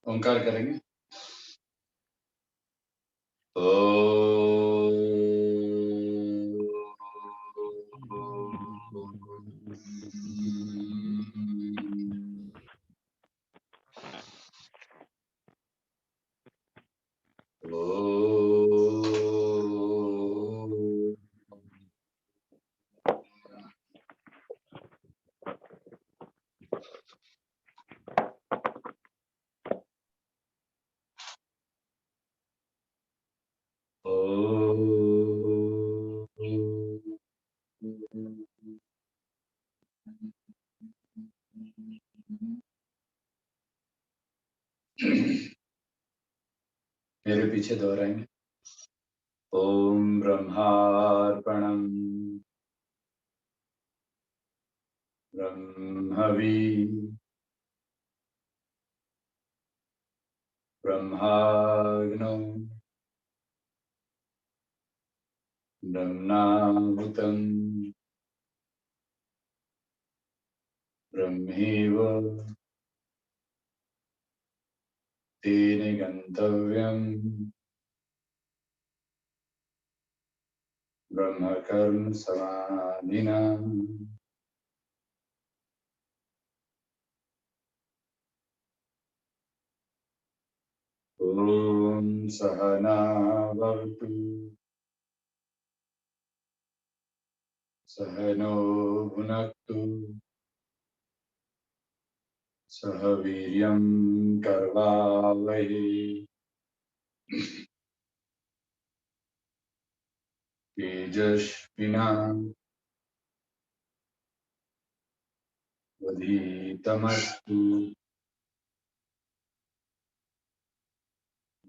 ओंकार करेंगे। ओ मेरे पीछे दोहराएंगे। ओम ब्रह्मार्पणम् ब्रह्मवी ब्रह्माग्नौ ब्रह्माहुतम् ब्रह्मेव तेन गन्तव्यम् ब्रह्मकर्म समाधिना। ओम सहना भवतु सहनो भुनक्तु सह वीर्यं करवावहै तेजस्विनावधीतमस्तु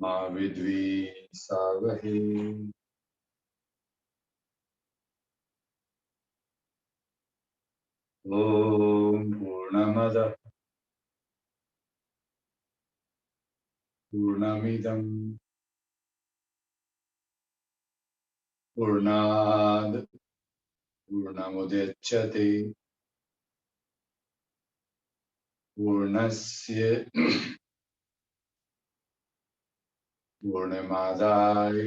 मा विद्विषावहै। ओम पूर्णमदः पूर्णमिदं पूर्णात् पूर्णमुदच्यते पूर्णस्य पूर्णमादाय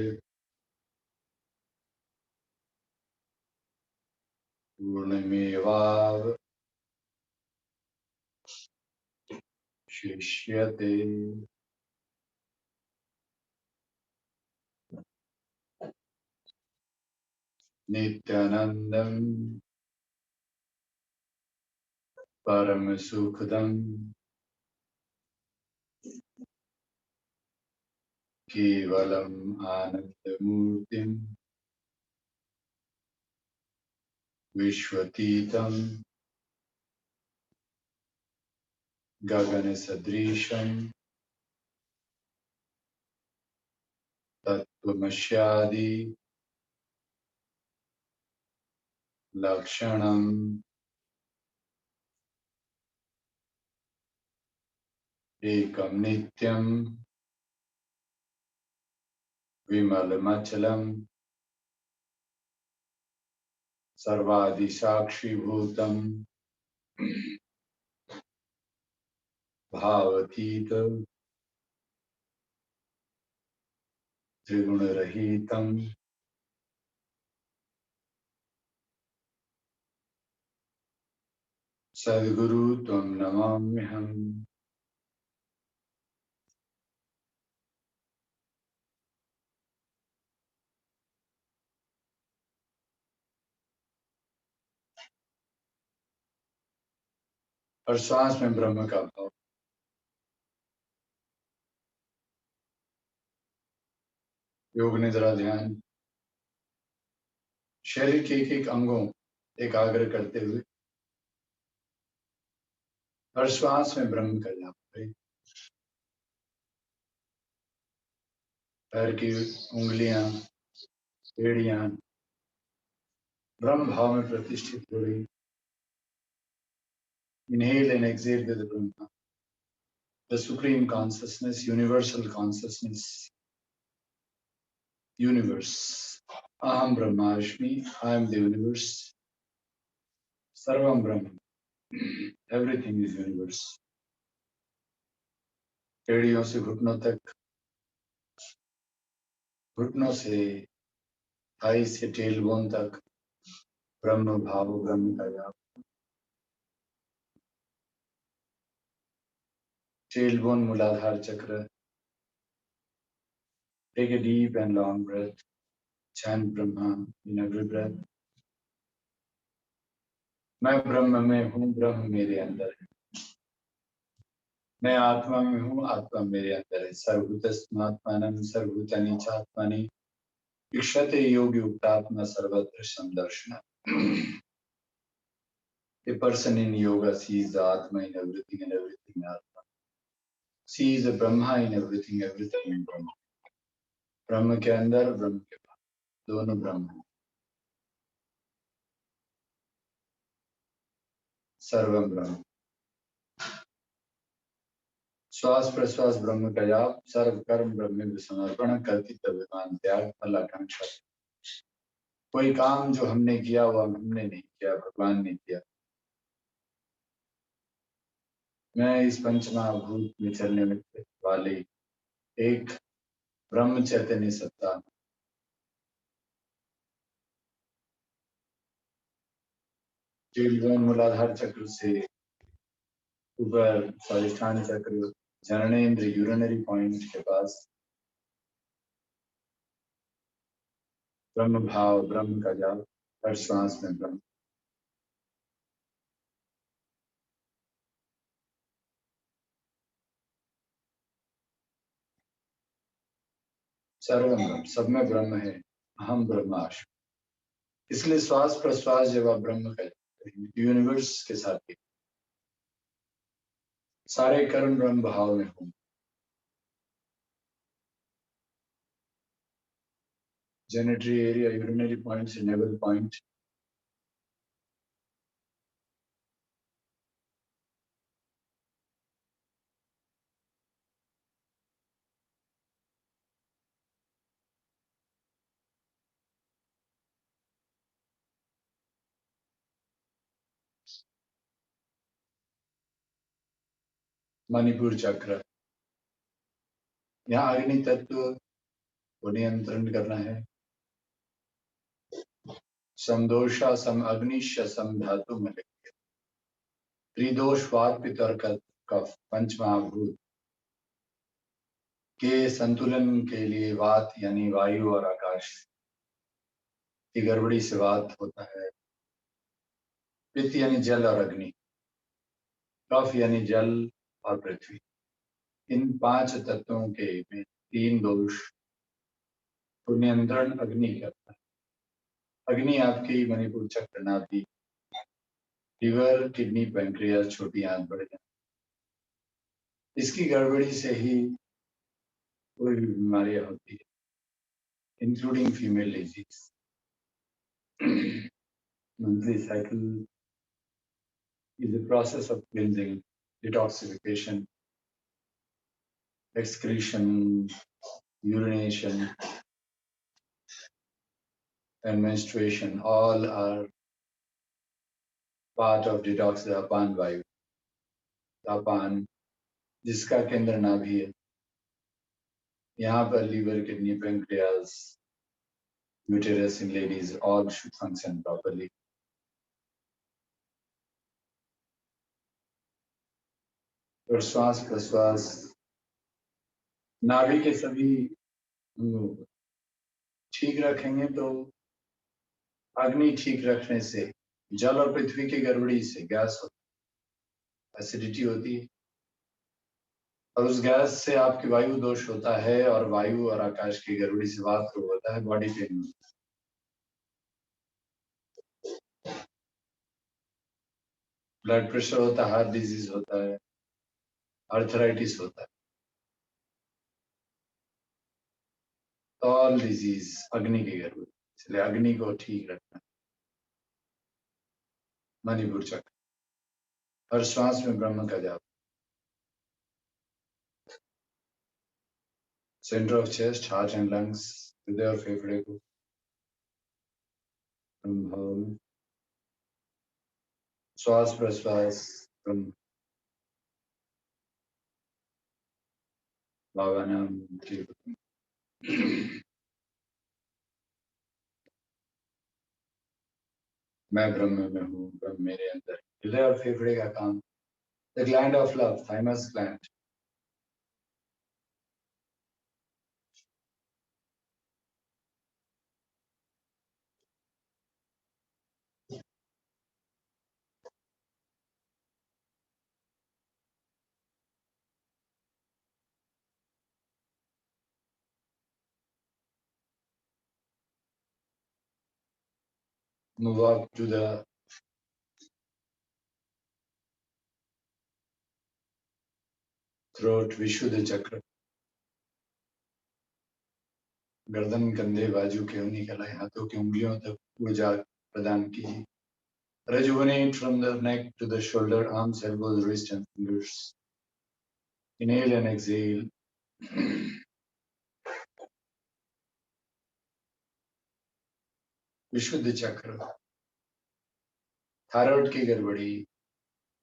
पूर्णमेवावशिष्यते। नित्यानन्दं परमसुखदं केवलम् आनन्दमूर्तिं विश्वतीतं गगनसदृशं तत्त्वमस्यादि लक्षणम् एकं नित्यं विमलमचलं सर्वादिसाक्षिभूतं भावतीत त्रिगुणरहितं सद्गुरु त्वं नमाम्यहम्। और श्वास में ब्रह्म का भाव, योग निद्रा ध्यान, शरीर के एक एक अंगों एकाग्र करते हुए हर श्वास में ब्रह्म का जाप करें। पैर की उंगलियां, एड़ियां ब्रह्म भाव में प्रतिष्ठित हो रही। Inhale and exhale with the Brahma, the supreme consciousness, universal consciousness, universe. Aham Brahmasmi, I am the universe. Sarvam Brahma, everything is universe. एड़ियों से घुटनों तक, घुटनों से थाई से टेलबोन तक ब्रह्म भाव, ब्रह्म का जाप। टेलबोन मूलाधार चक्र। Take a deep and long breath. Chant Brahma in every breath. मैं ब्रह्म में हूँ, ब्रह्म मेरे अंदर है। मैं आत्मा में हूँ, आत्मा मेरे अंदर है। सर्वभूतस्मात्मानं सर्वभूतानि चात्मानि इक्षते योगी उक्तात्मा सर्वत्र समदर्शना। A person in yoga sees the Atma in everything and everything in Atma. Sees the Brahma in everything, everything in Brahma. ब्रह्म के अंदर, ब्रह्म के बाहर, दोनों ब्रह्म हैं। सर्वम ब्रह्म। श्वास प्रश्वास ब्रह्म का जाप। सर्व कर्म ब्रह्म में समर्पण, कर्तव्यमान त्याग, फल आकांक्षा। कोई काम जो हमने किया वो हमने नहीं किया, भगवान ने किया। मैं इस पंचमहाभूत में चलने वाले एक ब्रह्म चैतन्य सत्ता, मूलाधार चक्र से ऊपर स्वादिष्ठान चक्र, जननेन्द्र यूरिनरी पॉइंट के पास ब्रह्म भाव, ब्रह्म का जाप। हर श्वास में ब्रह्म। सर्वम ब्रह्म, सब में ब्रह्म है। अहम ब्रह्मास्मि। इसलिए श्वास प्रश्वास जब आप ब्रह्म का यूनिवर्स के साथ ही सारे कर्म ब्रह्म भाव में हों। जेनेटरी एरिया, यूरिनरी पॉइंट से नेवल पॉइंट, मणिपुर चक्र। यहाँ अग्नि तत्व को नियंत्रण करना है। समदोषा सम अग्निश सम धातु में त्रिदोष वात पितर कफ पंचमहाभूत के संतुलन के लिए वात यानी वायु और आकाश की गड़बड़ी से वात होता है। पित्त यानी जल और अग्नि, कफ यानी जल और पृथ्वी। इन पांच तत्वों के में तीन दोष को नियंत्रण अग्नि करता है। अग्नि आपकी मणिपुर चक्र, नाभि, लिवर, किडनी, पैंक्रियास, छोटी आंत, बड़े आंत। इसकी गड़बड़ी से ही कोई भी बीमारियां होती है, including female disease. Monthly cycle is a process of cleansing, detoxification, excretion, urination, and menstruation. All are part of detox the अपान वायु। अपान जिसका केंद्र नाभि है, यहाँ पर liver, kidney, pancreas, uterus in ladies all should function properly. और श्वास प्रश्वास नाभि के सभी ठीक रखेंगे तो अग्नि ठीक रखने से, जल और पृथ्वी की गड़बड़ी से गैस होती है, एसिडिटी होती है, और उस गैस से आपकी वायु दोष होता है, और वायु और आकाश की गड़बड़ी से वात रोग होता है, बॉडी पेन होता है। ब्लड प्रेशर होता है, हार्ट डिजीज होता है, आर्थराइटिस होता है। ऑल डिजीज अग्नि की गड़बड़ी, इसलिए अग्नि को ठीक रखना। मणिपुर चक्र, हर श्वास में ब्रह्म का जाप। Centre of chest, heart and lungs, हृदय और फेफड़े को ब्रह्म भाव में। श्वास प्रश्वास ब्रह्म। बाबा नाम की मैं ब्रह्म में हूँ, ब्रह्म मेरे अंदर। हृदय और फेफड़े का काम। The gland of love, thymus gland. Move up to the throat, विशुद्ध चक्र। गर्दन, कंधे, बाजू के ऊनी कलाई, हाथों की उंगलियों तक ऊर्जा प्रदान कीजिए। Rejuvenate from the neck to the shoulder, arms, elbows, wrist and fingers. Inhale and exhale. विशुद्ध चक्र। थायराइड की गड़बड़ी,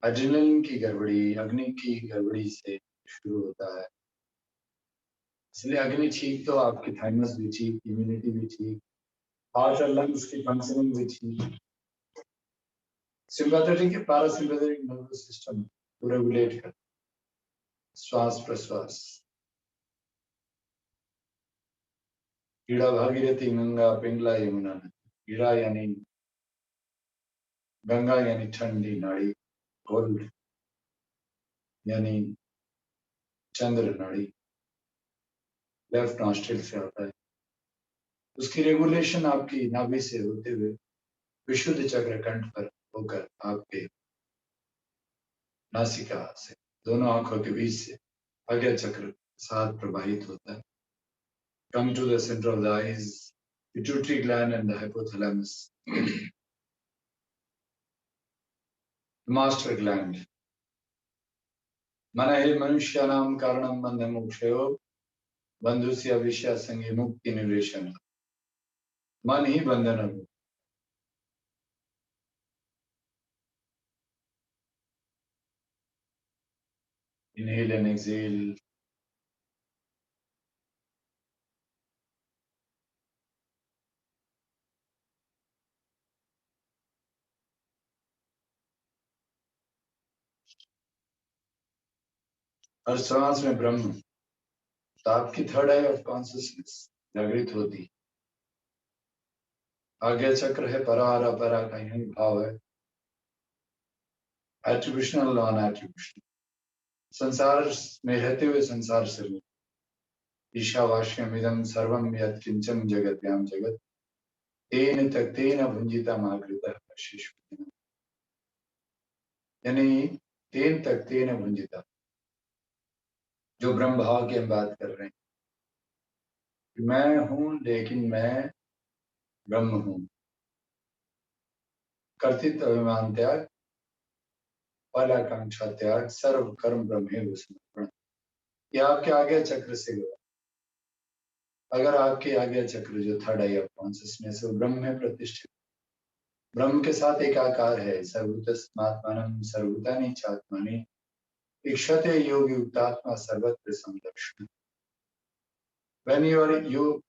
एड्रेनलिन की गड़बड़ी, अग्नि की गड़बड़ी से शुरू होता है। इसलिए अग्नि ठीक तो आपकी थाइमस भी ठीक, इम्यूनिटी भी ठीक, हार्ट और लंग्स की फंक्शनिंग भी ठीक, सिंपैथेटिक पैरासिम्पैथेटिक नर्वस सिस्टम को रेगुलेट कर, श्वास प्रश्वास। कीड़ा भागीरथी गंगा पिंगला यमुना नदी। कीड़ा यानी गंगा यानी ठंडी नाड़ी, कोल्ड यानी चंद्र नाड़ी, लेफ्ट नॉस्ट्रिल से आता है। उसकी रेगुलेशन आपकी नाभि से होते हुए विशुद्ध चक्र कंठ पर होकर आपके नासिका से, दोनों आंखों के बीच से आज्ञा चक्र साथ प्रवाहित होता है। Come to the center of the eyes, pituitary gland and the hypothalamus. Master gland. मन हे मनुष्यानां कारणं बन्ध मोक्षयो बंधुस्य विषय संगे मुक्ति निवेशन। मन ही बंधन है। Inhale and exhale. हर सांस में ब्रह्म, तो आपकी थर्ड आई ऑफ कॉन्शियसनेस जागृत होती। आज्ञा चक्र है, परार अपरा का यही भाव है। एट्रीब्यूशनल नॉन एट्रीब्यूशनल, संसार में रहते हुए संसार से ईशावास्यमिदं सर्वं यत् किंचन जगत्याम जगत तेन तक्तेन भुंजिता माकृतः शिशु। यानी तेन तक्तेन भुंजिता, जो ब्रह्म भाव की हम बात कर रहे हैं। मैं हूं लेकिन मैं ब्रह्म हूं। कर्तृत्व अभिमान त्याग, फल आकांक्षा त्याग, सर्व कर्म ब्रह्मेव समर्पण। ये आपके आज्ञा चक्र से हुआ। अगर आपके आज्ञा चक्र जो थर्ड आई ऑफ कॉन्शियसनेस है ब्रह्म में प्रतिष्ठित, ब्रह्म के साथ एक आकार है। सर्वभूतस्मात्मानं सर्वभूतानि चात्मनि इक्षते योग युक्तात्मा सर्वत्र संलक्षण। When you are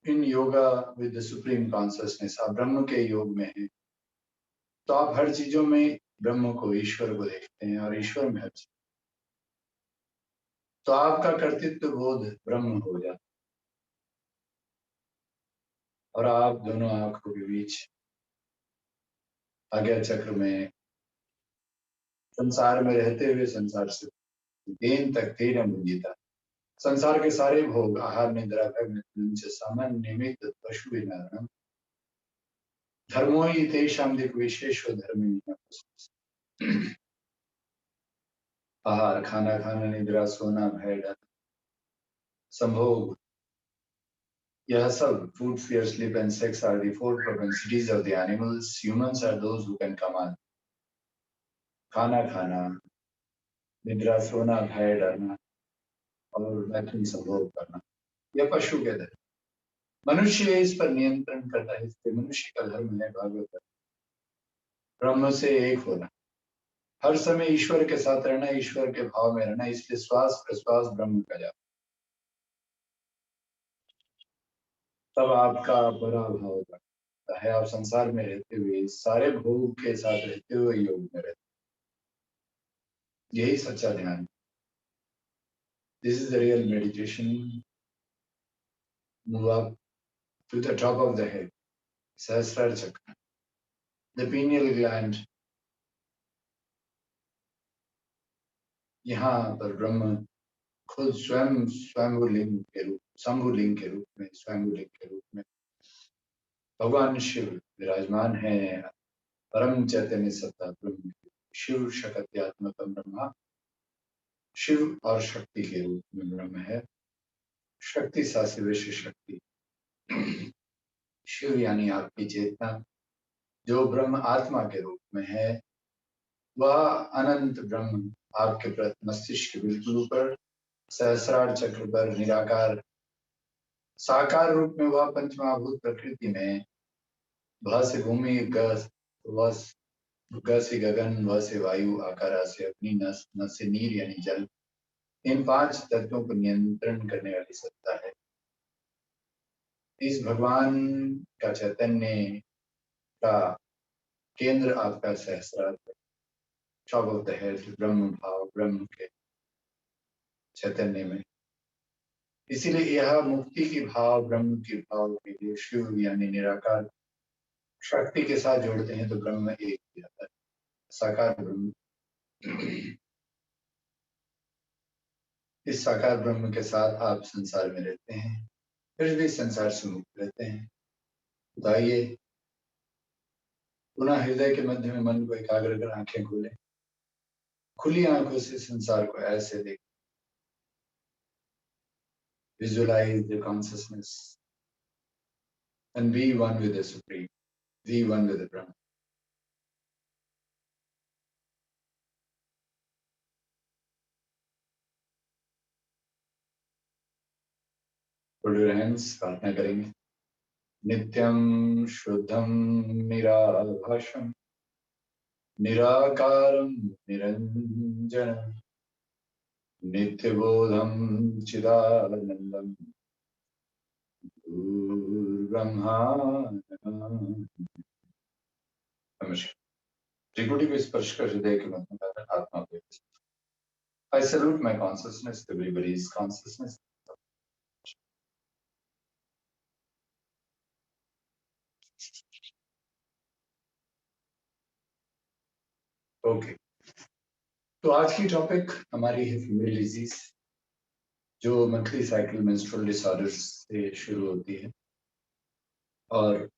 in yoga with the supreme consciousness, आप ब्रह्म के योग में हैं, तो आप हर चीजों में ब्रह्म को, ईश्वर को देखते हैं और ईश्वर में हर चीज, तो आपका कर्तृत्व बोध ब्रह्म हो जाता और आप दोनों आंखों के बीच आज्ञा चक्र में संसार में रहते हुए संसार से देन तक तेन भुंजिता, संसार के सारे भोग, आहार, निद्रा, भोग सामान्य निमित्त पशु विनारणम धर्मो ही तेषां दिक् विशेष धर्म। आहार, खाना खाना, निद्रा, सोना, भय, डर, संभोग, यह सब food, fear, sleep and sex are the four propensities of the animals. Humans are those who can command. खाना खाना, निद्रा, सोना, भय, डरना और मैथुन संभोग करना, यह पशु के धर्म। मनुष्य इस पर नियंत्रण करता है, इसलिए मनुष्य का धर्म है भागवत, ब्रह्म से एक होना, हर समय ईश्वर के साथ रहना, ईश्वर के भाव में रहना। इसलिए श्वास प्रश्वास ब्रह्म का जाप। तब आपका बड़ा भाव लगता है। आप संसार में रहते हुए सारे भोग के साथ रहते हुए योग में रहते, यही सच्चा ध्यान। This is the real meditation. Move up to the top of the head, Sahasrara chakra, the pineal gland. यहाँ पर ब्रह्म खुद स्वयं स्वयंभुलिंग के रूप, शंभुलिंग के रूप में, स्वयंभुलिंग के रूप में भगवान शिव विराजमान है। परम चैतन्य सत्ता ब्रह्म, शिव शक्त्यात्मक ब्रह्मा, शिव और शक्ति के रूप में ब्रह्म है। शक्ति सा से विश्व शक्ति। शिव यानी आपकी चेतना, जो ब्रह्म आत्मा के रूप में है, वह अनंत ब्रह्म आपके मस्तिष्क के बिल्कुल ऊपर सहस्रार चक्र पर निराकार साकार रूप में, वह पंचमहाभूत प्रकृति में भ से भूमि, ग से गगन, व से वायु, आकारा से अग्नि, न से नीर यानी जल, इन 5 तत्वों को नियंत्रण करने वाली सत्ता है। इस भगवान का चैतन्य का केंद्र आपका सहस्रार, टॉप ऑफ द हेड, ब्रह्म भाव, ब्रह्म के चैतन्य में। इसीलिए यह मुक्ति की भाव, ब्रह्म की भाव के लिए शिव यानी निराकार शक्ति के साथ जोड़ते हैं तो ब्रह्म एक हो जाता है, साकार ब्रह्म। इस साकार ब्रह्म के साथ आप संसार में रहते हैं, फिर भी संसार से मुक्त रहते हैं। तो आइए पुनः हृदय के मध्य में मन को एकाग्र कर आंखें खोलें, खुली आंखों से संसार को ऐसे देखें। Visualize the consciousness and be one with the Supreme, be one with the Brahma. Put your hands, प्रार्थना करेंगे। नित्यं शुद्धं निराभाषं निराकारं निरंजनं नित्यबोधं चिदानन्दं गुरुर्ब्रह्मा। नमस्कार। त्रिकुटी को स्पर्श कर हृदय के मध्य में आत्मा को। I salute my consciousness, everybody's consciousness. Okay, तो आज की टॉपिक हमारी है फीमेल डिजीज, जो मंथली साइकिल मेंस्ट्रुअल डिसऑर्डर्स से शुरू होती है और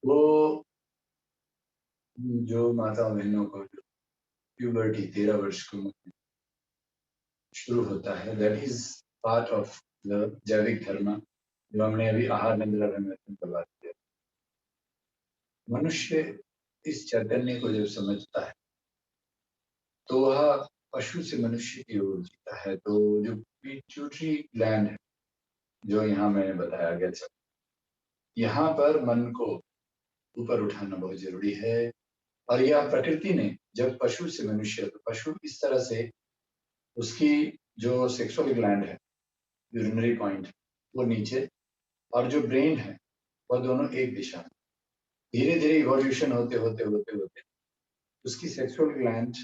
वो जो माता बहनों को प्यूबर्टी 13 वर्ष की उम्र में शुरू होता है, that is part of the जैविक धर्म, जो हमने अभी आहार निद्रा में बात किया। मनुष्य इस चैतन्य को जब समझता है तो वह पशु से मनुष्य की ओर जीता है। तो जो पिट्यूटरी ग्लैंड है, जो यहाँ मैंने बताया गया, यहाँ पर मन को ऊपर उठाना बहुत जरूरी है। और यह प्रकृति ने जब पशु से मनुष्य, तो पशु इस तरह से उसकी जो सेक्सुअल ग्लैंड है, यूरिनरी पॉइंट, वो नीचे, और जो ब्रेन है वह दोनों एक दिशा में। धीरे धीरे इवोल्यूशन होते होते होते होते उसकी सेक्सुअल ग्लैंड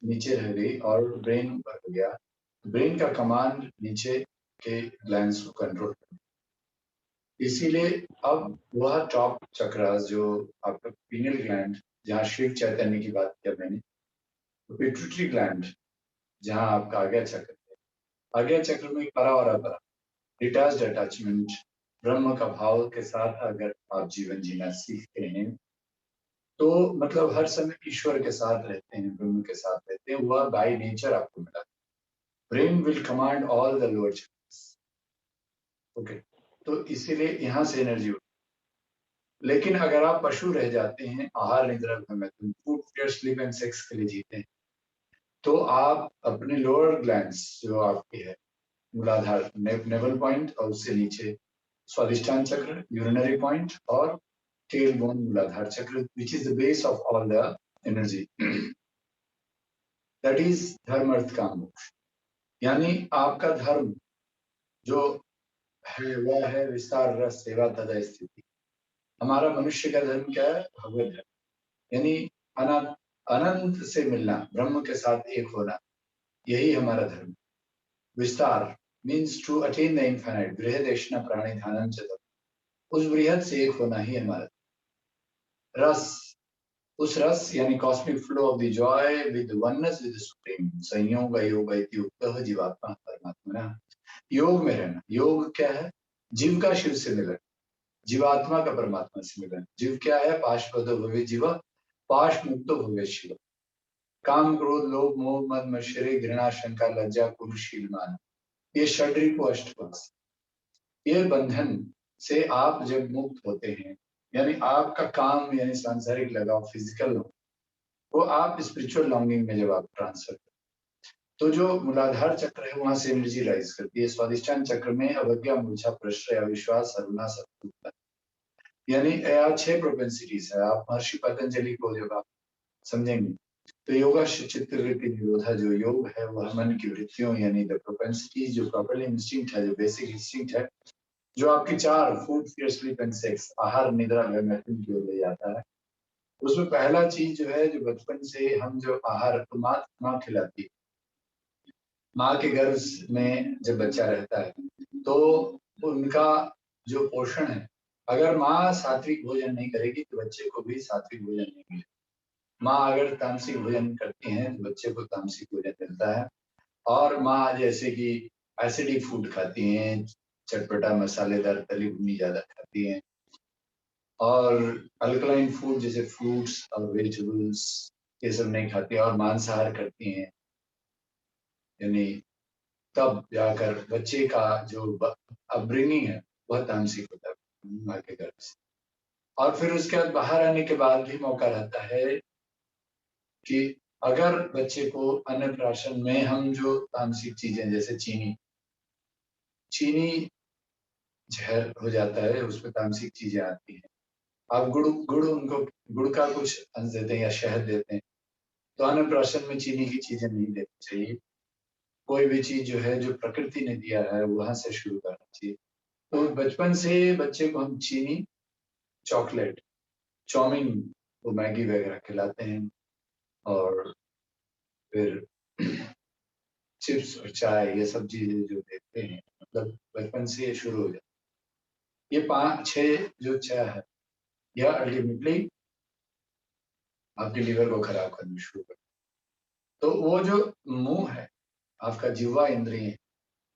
नीचे रह गई और ब्रेन ऊपर हो गया। ब्रेन का कमांड नीचे के ग्लैंड्स को कंट्रोल कर, इसीलिए अब वह टॉप चक्रास, जो आपका पीनियल ग्लैंड, जहाँ शिव चैतन्य की बात किया मैंने, तो पिट्यूटरी ग्लैंड जहाँ आपका आज्ञा चक्र है, आज्ञा चक्र में परा और अपरा, डिटैच्ड अटैचमेंट, ब्रह्म का भाव के साथ अगर आप जीवन जीना सीखते हैं तो मतलब हर समय ईश्वर के साथ रहते हैं, ब्रह्म के साथ रहते हैं, वह बाय नेचर आपको मिला। Brain will command all the lower chakras. Okay, तो इसीलिए यहाँ से एनर्जी। लेकिन अगर आप पशु रह जाते हैं, आहार निद्रा में food fear sleep and sex के लिए जीते हैं, तो आप अपने लोअर ग्लैंड्स जो आपके है, मूलाधार, नेवल पॉइंट, और उससे नीचे स्वादिष्टान चक्र, यूरिनरी पॉइंट, और टेल बोन, मूलाधार चक्र, which is the base of all the energy, that is धर्म अर्थ काम मोक्ष। यानी आपका धर्म जो है वह है विस्तार, रस, सेवा तथा स्थिति। हमारा मनुष्य का धर्म क्या है? भगवत धर्म, यानी अनंत अनंत से मिलना, ब्रह्म के साथ एक होना, यही हमारा धर्म। विस्तार means to attain the infinite, बृहदेशना प्राणी ध्यानम च तत्। उस बृहद से एक होना ही हमारा। रस, उस रस यानी cosmic flow of the Joy with oneness with supreme, संयोग योग इति उक्तः जीवात्मा परमात्मा। योग में रहना, योग क्या है? जीव का शिव से मिलन, जीवात्मा का परमात्मा से मिलन। जीव क्या है? पाशपदो भवे जीव, पाश मुक्तो भवे शिव। काम, क्रोध, लोभ, मोह, मद, मत्सर्य, घृणा, शंका, लज्जा, कुरुशील, मान, ये षड्रिपु अष्टपाश, ये बंधन से आप जब मुक्त होते हैं, यानी आपका काम यानी सांसारिक लगाव, फिजिकल हो, वो आप स्पिरिचुअल लॉन्गिंग में जब आप ट्रांसफर, तो जो मूलाधार चक्र है वहां से एनर्जी राइज करती है। स्वादिष्टान चक्र में अवज्ञा, मूर्छा, प्रश्रय, अविश्वास, करुणा, सत्ता, यानी 6 प्रोपेंसिटीज है। आप महर्षि पतंजलि को जब आप समझेंगे तो योगा चित्त वृत्ति निरोधा, जो योग है वह मन की वृत्तियों यानी द प्रोपेंसिटीज, जो प्रॉपर्ली इंस्टिंक्ट है, जो बेसिक इंस्टिंक्ट है, जो आपकी 4 food, fear, sleep and sex, आहार, निद्रा, भय, मैथुन की ओर ले जाता है। उसमें पहला चीज जो है, जो बचपन से हम जो आहार, तो माँ खिलाती है। माँ के गर्भ में जब बच्चा रहता है तो उनका जो पोषण है, अगर माँ सात्विक भोजन नहीं करेगी तो बच्चे को भी सात्विक भोजन नहीं मिलेगा। माँ अगर तामसिक भोजन करती हैं तो बच्चे को तामसिक भोजन मिलता है। और माँ जैसे कि एसिडिक फूड खाती हैं, चटपटा मसालेदार तली भुनी ज्यादा खाती हैं, और अल्कलाइन फूड जैसे फ्रूट्स और वेजिटेबल्स ये सब नहीं खाती, और मांसाहार करती हैं, यानी तब जाकर बच्चे का जो अपब्रिंगिंग है वह तामसिक होता है माँ के गर्भ से। और फिर उसके बाद बाहर आने के बाद भी मौका रहता है कि अगर बच्चे को अन्नप्राशन में हम जो तामसिक चीजें जैसे चीनी, चीनी जहर हो जाता है, उसमें तामसिक चीजें आती हैं। आप गुड़ गुड़ उनको गुड़ का कुछ अंश देते हैं या शहद देते हैं, तो अन्नप्राशन में चीनी की चीजें नहीं देनी चाहिए। कोई भी चीज जो है जो प्रकृति ने दिया है वहां से शुरू करना चाहिए। तो बचपन से बच्चे को हम चीनी, चॉकलेट, चाउमीन, वो मैगी वगैरह खिलाते हैं, और फिर चिप्स और चाय, ये सब चीजें जो देते हैं, मतलब बचपन से ये शुरू हो जाता है। ये 5-6 जो चाय है, यह अल्टीमेटली आपके लिवर को खराब करना शुरू कर। तो वो जो मुंह है, आपका जिह्वा इंद्रिय,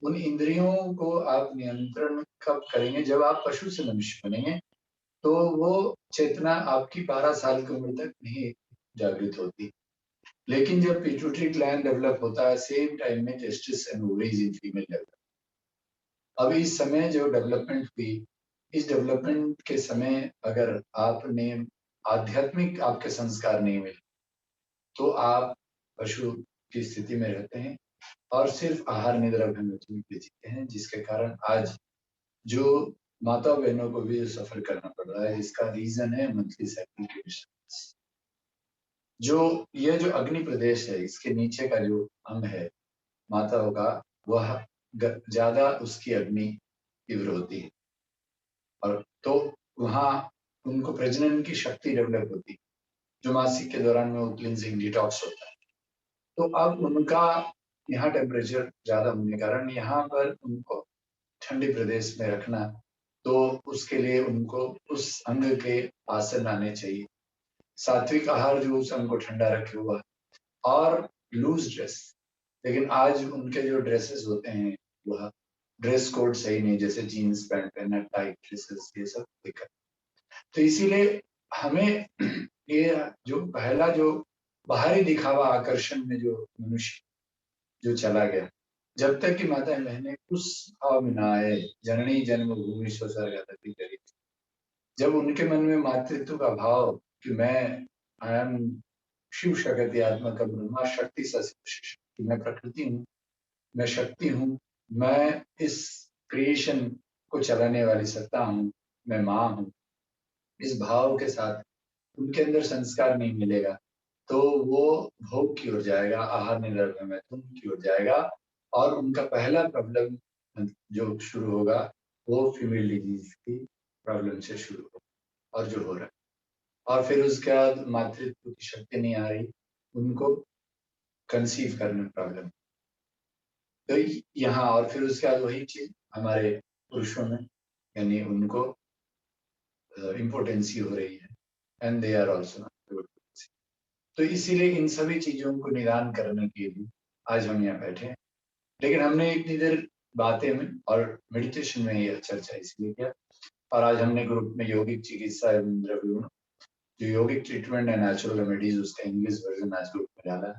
उन इंद्रियों को आप नियंत्रण कब करेंगे? जब आप पशु से मनुष्य बनेंगे, तो वो चेतना आपकी 12 साल की उम्र तक नहीं जागृत होती। लेकिन जब पिट्यूटरी ग्लैंड डेवलप होता है, सेम टाइम में testis and ovaries in female develop. अब इस समय जो डेवलपमेंट हुई, इस डेवलपमेंट के समय अगर आपने आध्यात्मिक आपके संस्कार नहीं मिले, तो आप पशु की स्थिति में रहते हैं और सिर्फ आहार निद्रा भय मैथुन पे जीते हैं, जिसके कारण आज जो माता बहनों को भी सफर करना पड़ रहा है। इसका रीजन है मंथली साइकिल के डिस्टर्बेंस। जो ये जो अग्नि प्रदेश है, इसके नीचे का जो अंग है माताओं का, वह ज्यादा उसकी अग्नि तीव्र होती है, और तो वहाँ उनको प्रजनन की शक्ति डेवलप होती है, जो मासिक के दौरान में वो क्लींजिंग डिटॉक्स होता है। तो अब उनका यहाँ टेम्परेचर ज्यादा होने के कारण यहाँ पर उनको ठंडी प्रदेश में रखना, तो उसके लिए उनको उस अंग के आसन आने चाहिए। सात्विक आहार जो उस अंग को ठंडा रखे हुआ, और लूज ड्रेस। लेकिन आज उनके जो ड्रेसेस होते हैं वह ड्रेस कोड सही नहीं, जैसे जीन्स पैंट पहनना, टाइट ड्रेसेस, ये सब दिक्कत। तो इसीलिए हमें ये जो पहला जो बाहरी दिखावा आकर्षण में जो मनुष्य जो चला गया, जब तक कि माता बहने उस भाव में ना आए, जननी जन्मभूमि स्वसर्गति करी, जब उनके मन में मातृत्व का भाव कि मैं आई एम शिव शक्ति आत्मा ब्रह्मा शक्ति शक्ति, मैं प्रकृति हूँ, मैं शक्ति हूँ, मैं इस क्रिएशन को चलाने वाली सत्ता हूँ, मैं माँ हूँ, इस भाव के साथ उनके अंदर संस्कार नहीं मिलेगा, तो वो भोग की ओर जाएगा, आहार निद्रा मैथुन की ओर जाएगा, और उनका पहला प्रॉब्लम जो शुरू होगा वो फीमेल डिजीज की प्रॉब्लम से शुरू हो और जो हो रहा है, और फिर उसके बाद मातृत्व की शक्ति नहीं आ रही, उनको कंसीव करने में प्रॉब्लम। तो यहाँ और फिर उसके बाद वही चीज हमारे पुरुषों में, यानी उनको इम्पोर्टेंसी हो रही है एंड दे आर ऑल्सो। तो इसीलिए इन सभी चीजों को निदान करने के लिए आज हम यहाँ बैठे हैं। लेकिन हमने इतनी देर बातें में और मेडिटेशन में यह चर्चा इसलिए किया, और आज हमने ग्रुप में यौगिक चिकित्सा एवं द्रव्यों, जो यौगिक ट्रीटमेंट एंड नेचुरल रेमेडीज, उसका इंग्लिश वर्जन आज ग्रुप में डाला है।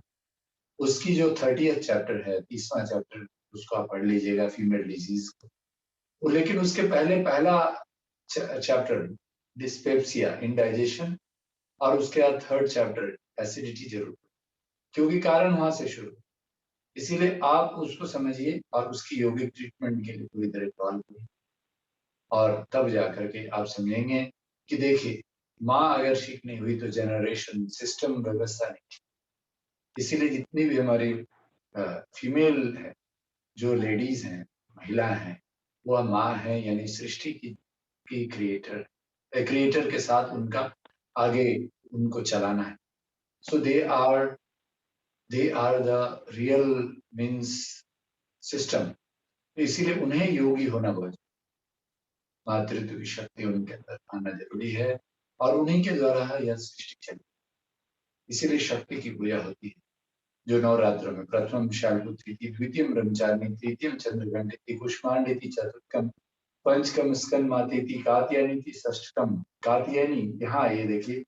उसकी जो 30th चैप्टर है, 30वां चैप्टर, उसको आप पढ़ लीजिएगा, फीमेल डिजीज को। लेकिन उसके पहला चैप्टर डिस्पेप्सिया, इंडाइजेशन, और उसके बाद 3rd चैप्टर एसिडिटी जरूर, क्योंकि कारण वहां से शुरू। इसीलिए आप उसको समझिए और उसकी यौगिक ट्रीटमेंट के लिए पूरी तरह फॉलो करिए, और तब जाकर के आप समझेंगे कि देखिए, माँ अगर ठीक नहीं हुई तो जनरेशन, सिस्टम, व्यवस्था नहीं। इसीलिए जितनी भी हमारी फीमेल है, जो लेडीज हैं, महिला हैं, वह माँ है, यानी सृष्टि की क्रिएटर के साथ उनका आगे उनको चलाना है। So they are the real means system. इसीलिए उन्हें योगी होना बहुत, मातृत्व की शक्ति उनके अंदर आना जरूरी है, और उन्हीं के द्वारा यह सृष्टि चली। इसीलिए शक्ति की पूजा होती है, जो नवरात्रों में प्रथम शालपुत्री, द्वितीय ब्रह्मचारिणी, तृतीय चंद्रघंटी, कुष्मांडी, चतुर्थकम, पंचकम स्कंद मातेति, कात्यायनी, षष्ठकम कात्यायनी। यहाँ ये देखिए,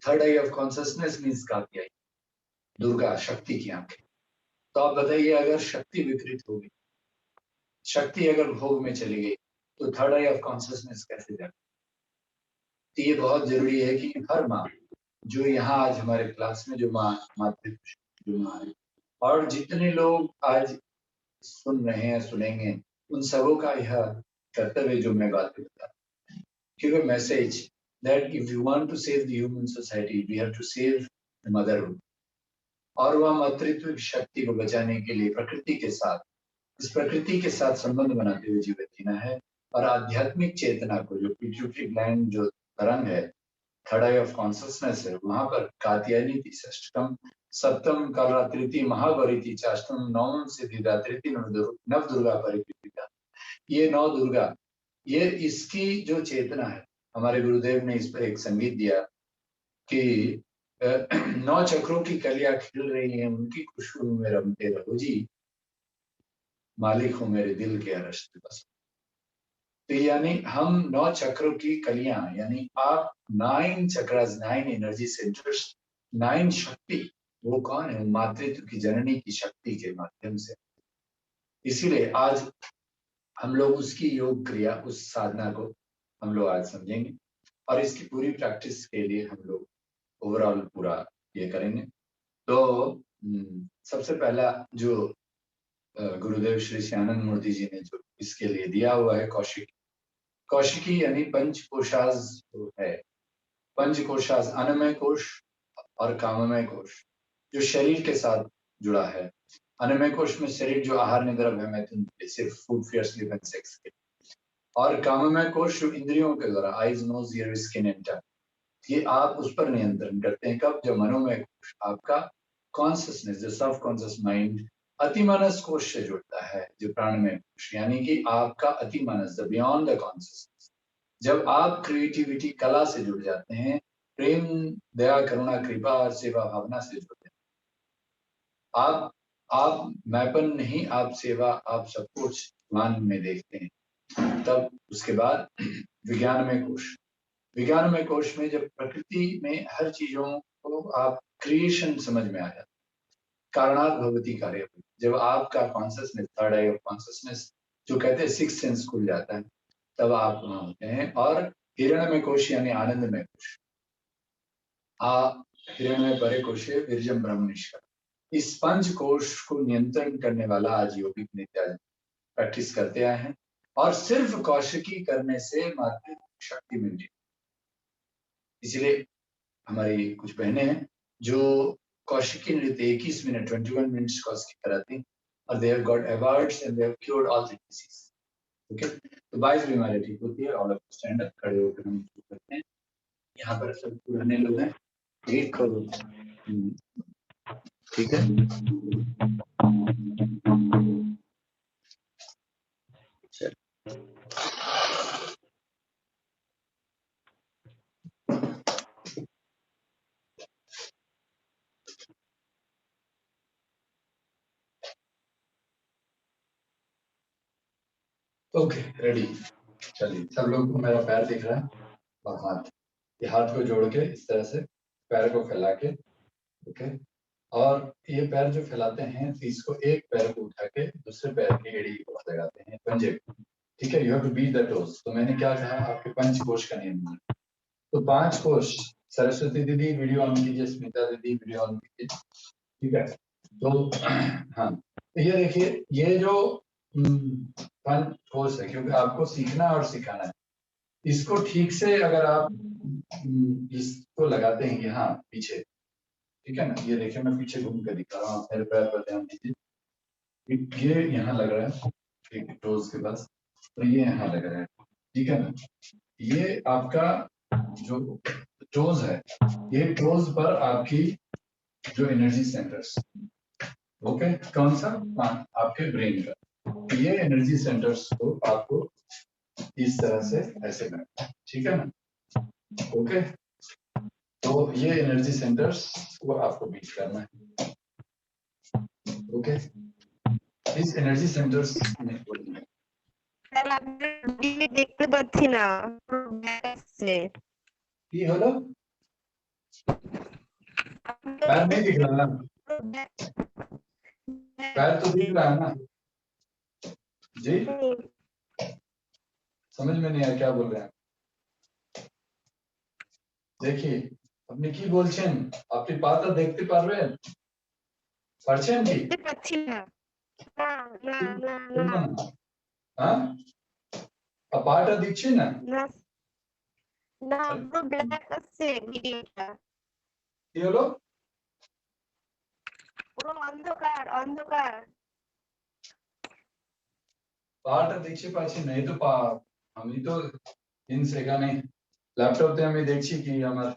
3rd I of consciousness means Katyayani, Durga, शक्ति की आंखें। तो आप बताइए, अगर शक्ति विकृत होगी, शक्ति अगर भोग में चली गई, तो 3rd आई ऑफ कॉन्सियसनेस कैसे जाए? तो ये बहुत जरूरी है कि हर माँ, जो यहाँ आज हमारे क्लास में जो मातृत्व जो माँ है, और जितने लोग आज सुन रहे हैं, सुनेंगे, उन सबों का यह कर्तव्य जो मैं बात करता हूँ, give a message that if you want to save the human society, we have to save the motherhood. और वह मातृत्व की शक्ति को बचाने के लिए प्रकृति के साथ, इस प्रकृति के साथ संबंध बनाते हुए जीवन जीना है, और आध्यात्मिक चेतना को, जो पिट्यूटरी ग्लैंड जो तरंग है, 3rd आई ऑफ कॉन्सियसनेस है, वहां पर कात्यायनी, षष्ठम, सप्तम कालरात्रि, महागौरी, चाष्टम, नवम सिद्धिदात्री, नव दुर्गा परिकृतिका। ये 9 दुर्गा, ये इसकी जो चेतना है, हमारे गुरुदेव ने इस पर एक संगीत दिया कि 9 चक्रों की कलियां खिल रही हैं, उनकी खुशबू में रमते रहो जी, मालिक हो मेरे दिल के अरश्त बस। तो यानी हम 9 चक्रों की कलियां, यानी आप 9 चक्रास, 9 एनर्जी सेंटर्स, 9 शक्ति, वो कौन है? मातृत्व की जननी की शक्ति के माध्यम से। इसीलिए आज हम लोग उसकी योग क्रिया, उस साधना को हम लोग आज समझेंगे, और इसकी पूरी प्रैक्टिस के लिए हम लोग ओवरऑल पूरा ये करेंगे। तो सबसे पहला जो गुरुदेव श्री श्यानंद मूर्ति जी ने जो इसके लिए दिया हुआ है, कौशिकी। कौशिकी यानी पंचकोशास है। पंचकोशास, अन्नमय कोश और काममय कोश, जो शरीर के साथ जुड़ा है। अन्नमय कोश में शरीर जो आहार निद्रा भय मैथुन, सिर्फ food, fear, sleep and sex के, और काममय कोश जो इंद्रियों के द्वारा, eyes, nose, ear, skin and tongue, ये आप उस पर नियंत्रण करते हैं। कब? जब मनोमय कोश, आपका कॉन्सियसनेस, जो सब कॉन्सियस माइंड, अतिमानस कोश से जुड़ता है, जो प्राणमय कोश, यानी कि आपका अतिमानस, द बियॉन्ड द कॉन्सियसनेस। जब आप क्रिएटिविटी, कला से जुड़ जाते हैं, प्रेम, दया, करुणा, कृपा और सेवा भावना से जुड़ते हैं, आप मैपन नहीं, आप सेवा, आप सब कुछ मान में देखते हैं। तब उसके बाद विज्ञानमय कोश। विज्ञानमय कोश में जब प्रकृति में हर चीजों को आप क्रिएशन समझ में आ जाता, कारणात् भवति कार्य। जब आपका consciousness, 3rd I of consciousness, जो कहते हैं 6th सेंस खुल जाता है, तब आप वहां होते हैं। और हिरण्यमय कोश यानी आनंदमय कोश, हिरण्यमय परे कोशे वीर्यम ब्रह्म निष्कर्ष। इस पंच कोश को नियंत्रण करने वाला आज योगिक नित्य प्रैक्टिस करते आए हैं, और सिर्फ कौशिकी करने से मात्र शक्ति मिलती। इसलिए हमारी कुछ बहनें हैं जो कौशिकी नृत्य 21 मिनट, 21 मिनट्स कौशिकी कराती, और they have got awards and they have cured all the disease. Okay, तो 22 बीमारियां ठीक होती है। ऑल ऑफ स्टैंड अप, खड़े होकर हम शुरू करते हैं। यहाँ पर सब पुराने लोग हैं, 1 करोड़। ठीक है, चल ओके, रेडी। चलिए, सब लोग को मेरा पैर दिख रहा है और हाथ, ये हाथ को जोड़ के इस तरह से पैर को फैला के, ओके, और ये पैर जो फैलाते हैं तो इसको एक पैर को उठा के दूसरे पैर की एड़ी को लगाते हैं, पंजे। ठीक है, you have to beat the toes. तो मैंने क्या कहा, आपके पंच कोश का नियम है। तो 5 कोश, सरस्वती दीदी वीडियो ऑन कीजिए, स्मिता दीदी वीडियो ऑन कीजिए। ठीक है, तो हाँ, तो ये देखिए, ये जो 5 कोश है, क्योंकि आपको सीखना और सिखाना है। इसको ठीक से अगर आप इसको लगाते हैं यहाँ पीछे, ठीक है ना, ये देखिए मैं पीछे घूम कर दिखा रहा हूँ, मेरे पैर पर ध्यान दीजिए। ये यहाँ लग रहा है, ठीक, टोज के पास, तो ये यहाँ लग रहा है, ठीक है ना। ये आपका जो टोज है, ये टोज पर आपकी जो एनर्जी सेंटर्स, ओके, कौन सा, आपके ब्रेन का, ये एनर्जी सेंटर्स को आपको इस तरह से ऐसे करना है, ठीक है ना। ओके, तो ये एनर्जी सेंटर्स को आपको बीट करना है। ओके, इस एनर्जी सेंटर्स में দেখতে পাচ্ছি না আসছে কি হলো, पैर नहीं दिख रहा ना, पैर तो दिख रहा है ना जी, समझ में नहीं आया क्या बोल रहे हैं। देखिए, আপনি কি বলছেন, আপনি পাতা দেখতে পারবেন, পারছেন কি, দেখতে পাচ্ছি না না না না না হ্যাঁ, পাটা দিচ্ছে না, না না পুরো ব্ল্যাক আসছে ভিডিওটা, কি হলো, পুরো অন্ধকার অন্ধকার। পাটা দেখতে পাচ্ছি না, এই তো পা, আমি তো ইন সেখানে ল্যাপটপে আমি দেখছি কি আমার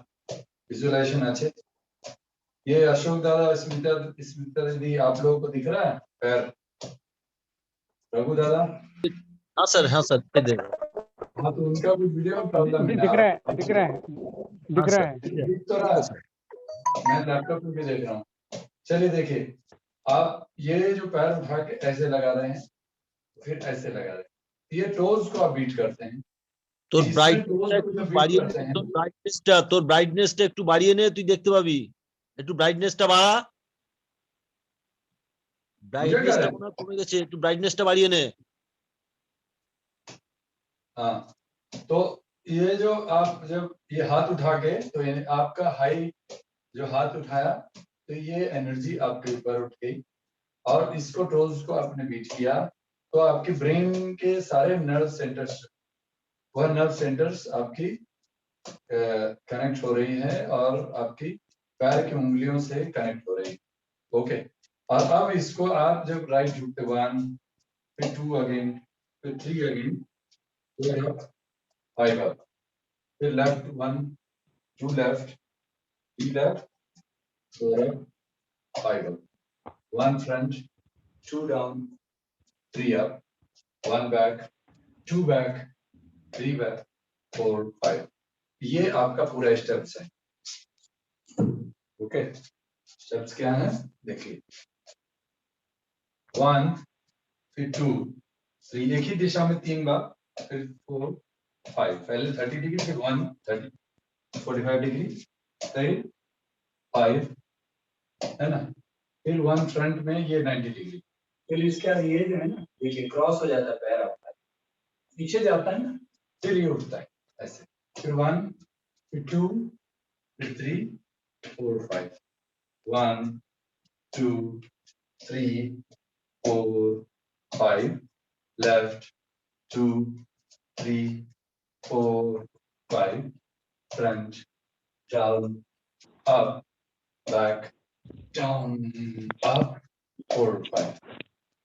विजुअलाइजेशन আছে। ये अशोक दादा, स्मिता स्मिता दीदी, आप लोगों को दिख रहा है पैर, रघु दादा, हाँ सर दे दे। हाँ, तो उनका भी वीडियो प्रॉब्लम है, दिख रहा है दिख रहा है दिख रहा है दिख तो रहा है, मैं लैपटॉप पे भी देख रहा हूँ। चलिए देखिए, आप ये जो पैर उठा के ऐसे लगा रहे हैं, फिर ऐसे लगा रहे हैं, ये टोज को आप बीट करते हैं। তোর इसमें toes को जब beat करते हैं, তোর ব্রাইটনেসটা একটু বাড়িয়ে নে, তুই দেখতে পাবি। একটু ব্রাইটনেসটা বাড়া, ব্রাইটনেসটা মনে হয় কমে গেছে, একটু ব্রাইটনেসটা বাড়িয়ে নে। हाँ, तो ये जो आप जब ये हाथ उठा के, तो ये आपका हाई जो हाथ उठाया, तो ये एनर्जी आपके ऊपर उठ गई और इसको टोज को आपने बीट किया, तो आपके ब्रेन के सारे नर्व सेंटर्स, वह नर्व सेंटर्स आपकी कनेक्ट हो रही है और आपकी पैर की उंगलियों से कनेक्ट हो रही है। ओके, और अब इसको आप जब राइट झुकते 1, फिर 2 अगेन, फिर 3 अगेन, 5 up, फिर left 1, 2 left, 3 left, 4 up, 5 up, 1 front, 2 down, 3 up, 1 back, 2 back, 3 back, 4, 5। ये आपका पूरा स्टेप्स है। ओके, स्टेप्स क्या है देखिए, 1, फिर 2, 3, एक ही दिशा में 3 बार, फिर 4, 5, पहले 30 डिग्री, फिर 1, 30, 45 डिग्री, फिर 5, है ना, फिर 1 फ्रंट में ये 90 डिग्री, फिर इसका ये जो है ना, देखिए क्रॉस हो जाता है पैर आपका, पीछे जाता है ना, फिर ये उठता है ऐसे, फिर 1, फिर 2, फिर 3, 4, 5, 1, 2, 3, 4, 5, left, 2, 3, 4, 5, front, down, up, back, down, up, 4, 5,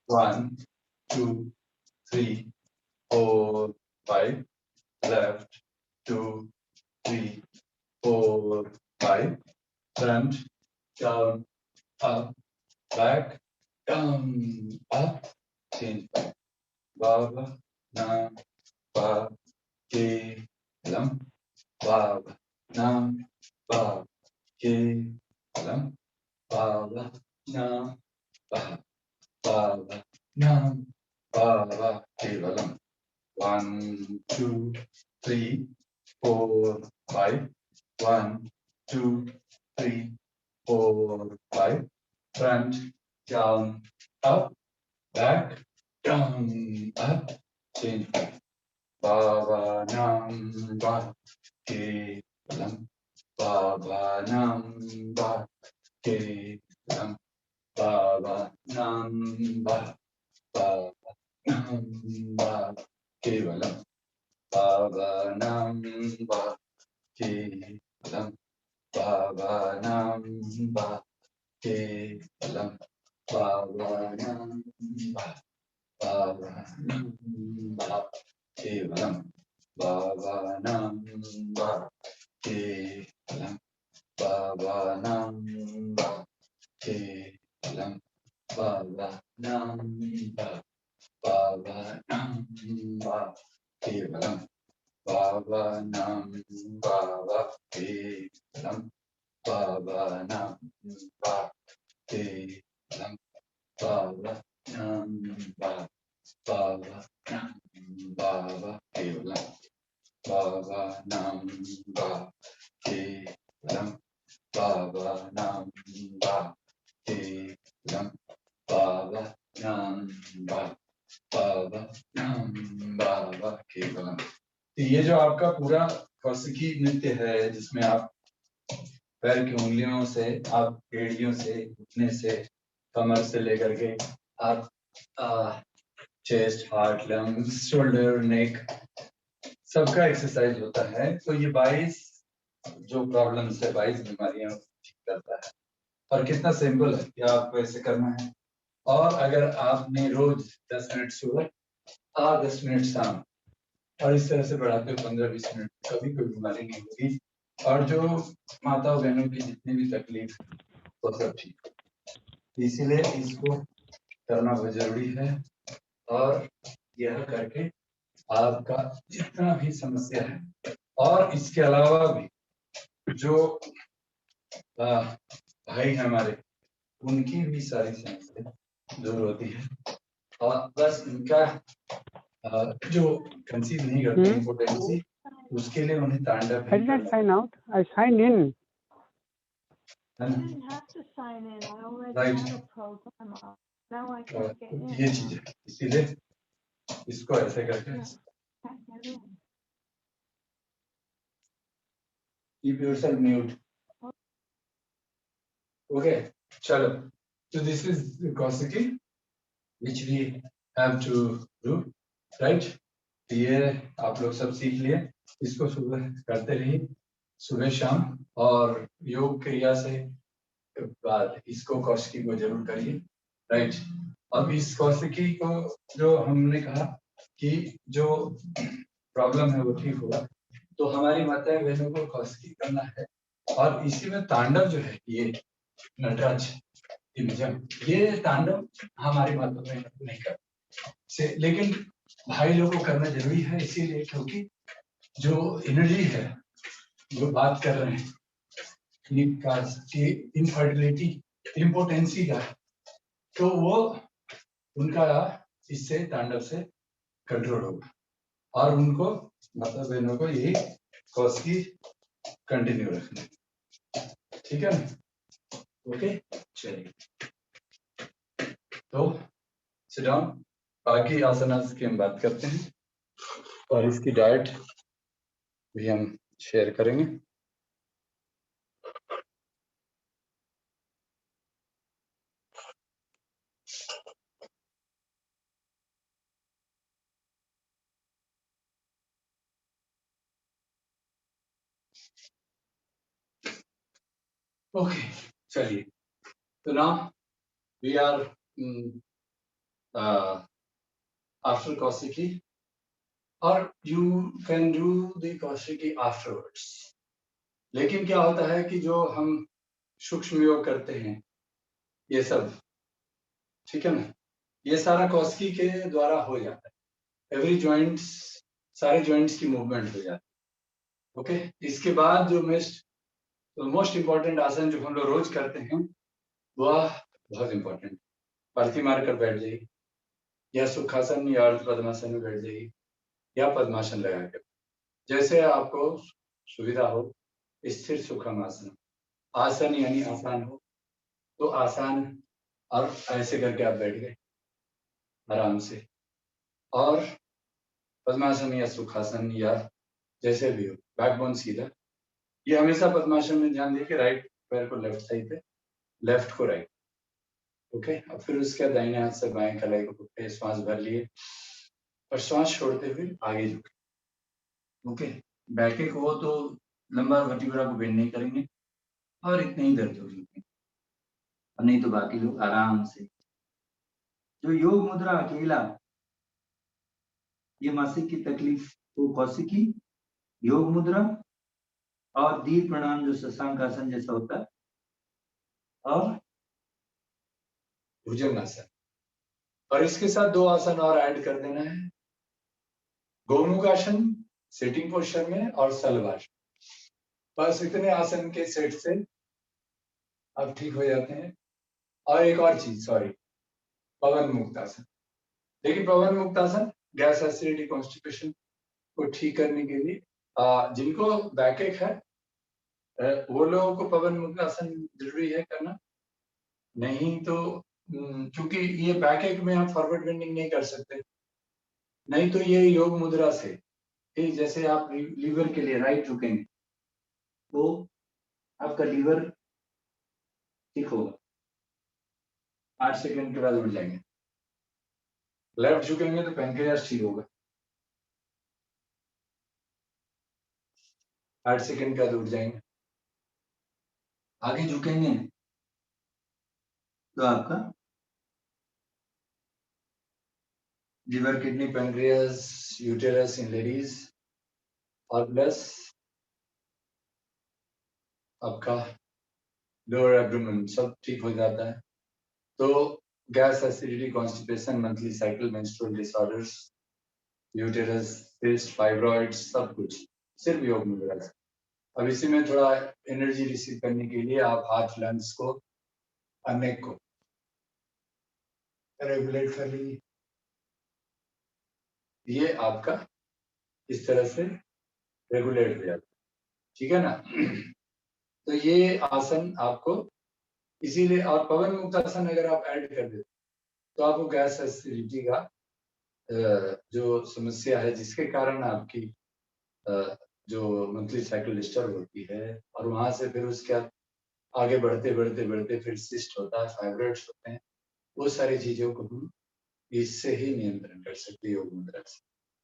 1, 2, 3, 4, 5, left, 2, 3, 4, 5, front, down, up, back, down, up, change back. Baba, Nam, Ba, Ke, Lam, Baba, Nam, Ba, Ke, Lam, Baba, Nam, Ba, Baba, Nam, Baba, Kevalam. 1, 2, 3, 4, 5. 1, 2, 3, 4, 5. Front, down, up, back, down, up, change back. Baba Nam Ba Ke Lam. Baba Nam Ba Ke Lam. Baba Nam Ba. Baba Nam Ba Ke Lam. Baba Nam Ba Ke Lam. Baba Nam Ba Ke Lam. Baba Nam Ba. Baba Nam Ba Ke Lam. Baba Nam Ba Ke Lam. Baba Nam Ba Ke Lam. Baba Nam Ba. Baba Nam Ba Ke Lam. Baba Nam Ba Ke Lam. Baba Nam Ba Ke Lam. Baba Nam Ba. Baba Nam Baba Ke Lam. Baba Nam Ba Ke Lam. Baba Nam Ba Ke Lam. Baba Nam Ba. Baba Nam Baba Ke Lam. तो ये जो आपका पूरा कौशिकी नृत्य है जिसमें आप पैर की उंगलियों से, आप एड़ियों से, घुटने से, कमर से लेकर के आप चेस्ट, हार्ट, लंग्स, शोल्डर, नेक सबका एक्सरसाइज होता है। तो ये 22 जो प्रॉब्लम्स है, 22 बीमारियां ठीक करता है। और कितना सिंपल है कि आपको ऐसे करना है। और अगर आपने रोज 10 मिनट सुबह और 10 मिनट शाम और इस तरह से बढ़ाते हो 15-20 मिनट, कभी कोई बीमारी नहीं होगी। और जो माता बहनों की जितनी भी तकलीफ वो सब ठीक है। इसीलिए इसको करना बहुत जरूरी है। और यह करके आपका जितना भी समस्या है, और इसके अलावा भी जो भाई हमारे, उनकी भी सारी समस्या दूर होती है। और बस उनका जो कंसीव नहीं करते इम्पोर्टेंसी, उसके लिए उन्हें तांडव I did not sign out. I signed in. I didn't have to sign in. I already Right. had a program up. Now I can't get in. ये चीज है, इसीलिए इसको ऐसे करके Can't get in. keep yourself mute. Okay, chalo. So this is the Kausiki which we have to do, right? तो ये आप लोग सब सीख लिए, इसको सुबह करते रहिए, सुबह शाम, और योग क्रिया से बाद इसको कौशिकी को जरूर करिए, राइट? अब इस कौशिकी को जो हमने कहा कि जो प्रॉब्लम है वो ठीक होगा, तो हमारी माता बहनों को कौशिकी करना है। और इसी में तांडव जो है, ये नटराज इमजम, ये तांडव हमारी माता बहनों को नहीं करते, लेकिन भाई लोगों को करना जरूरी है। इसीलिए क्योंकि जो एनर्जी है, जो बात कर रहे हैं इनफर्टिलिटी, इम्पोर्टेंसी का, तो वो उनका इससे तांडव से कंट्रोल होगा। और उनको माता बहनों को यही कौशिकी कंटिन्यू रखना, ठीक है ना? ओके, चलिए तो सिट डाउन। बाकी आसनास की हम बात करते हैं और इसकी डाइट भी हम शेयर करेंगे। ओके, चलिए तो now we are after Kaushiki और you can do the Kaushiki afterwards. लेकिन क्या होता है कि जो हम सूक्ष्म योग करते हैं ये सब, ठीक है ना, ये सारा कौशिकी के द्वारा हो जाता है। एवरी जॉइंट्स, सारे जॉइंट्स की मूवमेंट हो जाती है। ओके, इसके बाद जो मोस्ट इम्पॉर्टेंट आसन जो हम लोग रोज करते हैं वह बहुत इम्पोर्टेंट, पालथी मार कर बैठ जाइए, या सुखासन या अर्ध पद्मासन में बैठ जाइए, या पद्मासन लगा कर, जैसे आपको सुविधा हो। स्थिर सुखम आसन, आसन यानी आसान हो तो आसान, और ऐसे करके आप बैठ गए आराम से। और पद्मासन या सुखासन या जैसे भी हो, बैकबोन सीधा। ये हमेशा पद्मासन में ध्यान देके राइट पैर को लेफ्ट साइड पे, लेफ्ट को राइट। ओके, अब फिर उसके बाद दाहिने हाथ से बाएं कलाई को पकड़े, श्वास भर लिए और श्वास छोड़ते हुए आगे झुके। ओके, बैठे हो तो लंबा वर्टिब्रा को बेंड नहीं करेंगे और इतने ही दर्द होगी, और नहीं तो बाकी लोग आराम से। जो योग मुद्रा अकेला ये मासिक की तकलीफ को कौशिकी, योग मुद्रा और दीर्घ प्रणाम जो शशांक आसन जैसा होता है, और भुजंगासन। और इसके साथ दो आसन और ऐड कर देना है, गोमुखासन सिटिंग पोस्चर में और सलवार। बस इतने आसन के सेट से अब ठीक हो जाते हैं। और एक और चीज, सॉरी, पवन मुक्तासन। देखिए पवन मुक्तासन गैस एसिडिटी कॉन्स्टिपेशन को ठीक करने के लिए, जिनको बैकएक है वो लोगों को पवन मुक्तासन जरूरी है करना। नहीं तो क्योंकि ये बैकएक में आप फॉरवर्ड बेंडिंग नहीं कर सकते, नहीं तो ये योग मुद्रा से जैसे आप लीवर के लिए राइट झुकेंगे तो आपका लीवर ठीक होगा, 8 सेकंड के बाद उठ जाएंगे। लेफ्ट झुकेंगे तो पैंक्रियास ठीक होगा, 8 सेकंड के बाद उठ जाएंगे। आगे झुकेंगे तो आपका लीवर, किडनी, पैंक्रियास, यूटेरस इन लेडीज और प्लस आपका लोअर एब्डोमेन सब ठीक हो जाता है। तो gas acidity constipation, monthly cycle, menstrual disorders, uterus, cyst, fibroids, सब कुछ सिर्फ योग मुद्रा से। अब इसी में थोड़ा एनर्जी रिसीव करने के लिए आप हाथ लंग्स को, नेक को रेगुलेट कर लीजिए। ये आपका इस तरह से रेगुलेट हो जाता है, ठीक है ना। तो ये आसन आपको इसीलिए, और पवन मुक्तासन अगर आप ऐड कर देते तो आपको गैस एसिडिटी का जो समस्या है जिसके कारण आपकी जो मंथली साइकिल डिस्टर्ब होती है, और वहां से फिर उसके आगे बढ़ते बढ़ते बढ़ते फिर सिस्ट होता है, फाइब्रॉइड्स होते हैं, वो सारी चीजों को हम इससे ही नियंत्रण कर सकते हैं योग मुद्रा से,